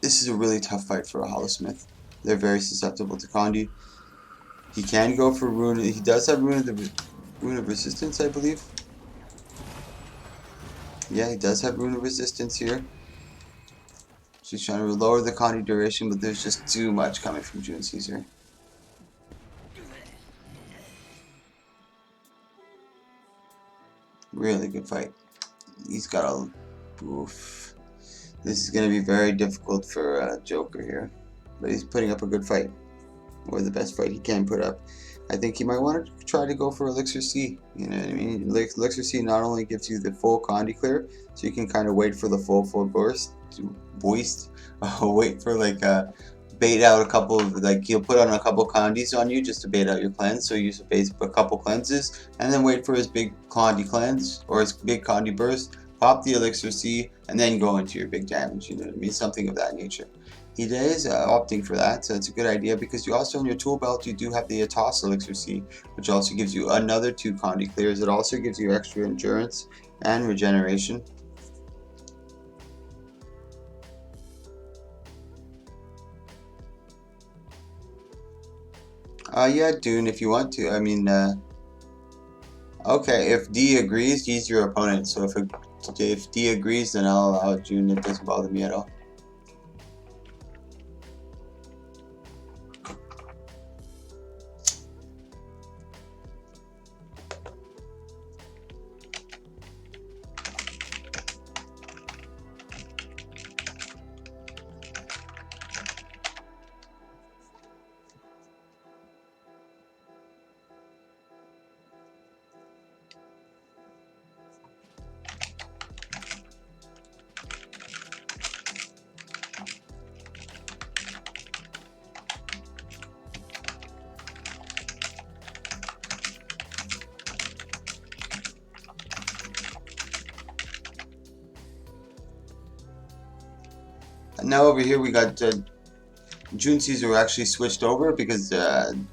This is a really tough fight for a Hollow-Smith. They're very susceptible to Condi. He can go for Rune. He does have Rune of Resistance, I believe. Yeah, he does have Rune of Resistance here. She's trying to lower the Condi duration, but there's just too much coming from June Caesar. Really good fight. He's got a... Oof. This is going to be very difficult for Joker here. But he's putting up a good fight. Or the best fight he can put up. I think he might want to try to go for Elixir C. You know what I mean? Elixir C not only gives you the full Condi clear, so you can kind of wait for the full burst. Wait for like bait out a couple of, like, he'll put on a couple Condis on you just to bait out your cleanse. So you use a couple cleanses and then wait for his big Condi cleanse or his big Condi burst. Pop the Elixir C and then go into your big damage. You know what I mean? Something of that nature. He is opting for that, so it's a good idea because you also, in your tool belt, you do have the Atos Elixir C, which also gives you another 2 Condi clears. It also gives you extra endurance and regeneration. Yeah, Dune, if you want to. I mean, okay, if D agrees, he's your opponent. So if D agrees, then I'll allow Dune. It doesn't bother me at all. Now over here we got June Caesar actually switched over because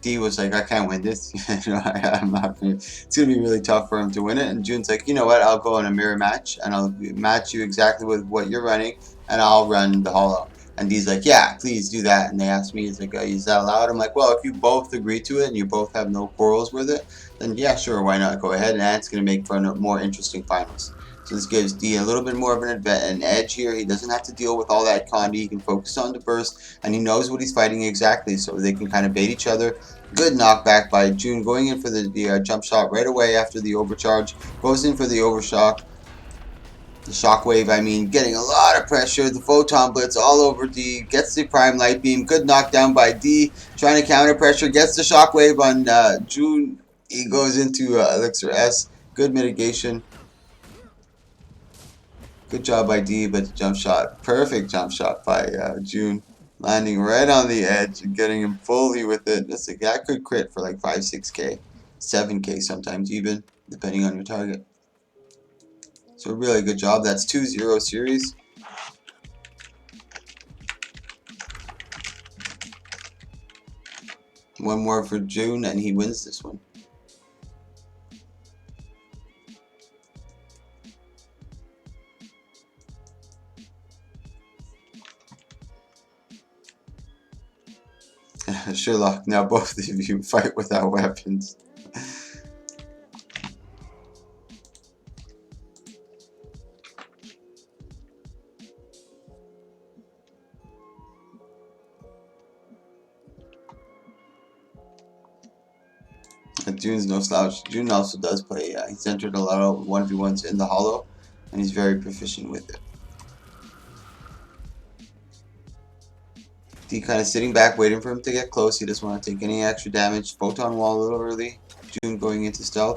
D was like, I can't win this. You know, I'm not. It's gonna be really tough for him to win it. And June's like, you know what? I'll go in a mirror match and I'll match you exactly with what you're running, and I'll run the Hollow. And D's like, yeah, please do that. And they asked me, he's like, is that allowed? I'm like, well, if you both agree to it and you both have no quarrels with it, then yeah, sure, why not? Go ahead, and that's gonna make for more interesting finals. So this gives D a little bit more of an edge here. He doesn't have to deal with all that Condi. He can focus on the burst, and he knows what he's fighting exactly, so they can kind of bait each other. Good knockback by June, going in for the jump shot right away after the overcharge. Goes in for the overshock. The shockwave, I mean, getting a lot of pressure. The photon blitz all over D. Gets the prime light beam. Good knockdown by D. Trying to counter pressure. Gets the shockwave on June. He goes into Elixir S. Good mitigation. Good job by D, but the jump shot, perfect jump shot by June, landing right on the edge and getting him fully with it. That could crit for like 5, 6k, 7k sometimes even, depending on your target. So really good job. That's 2-0 series. One more for June and he wins this one. Sherlock, now both of you fight without weapons. June's no slouch. June also does play. He's entered a lot of 1v1s in the Hollow, and he's very proficient with it. D kind of sitting back, waiting for him to get close. He doesn't want to take any extra damage. Photon wall a little early. June going into stealth.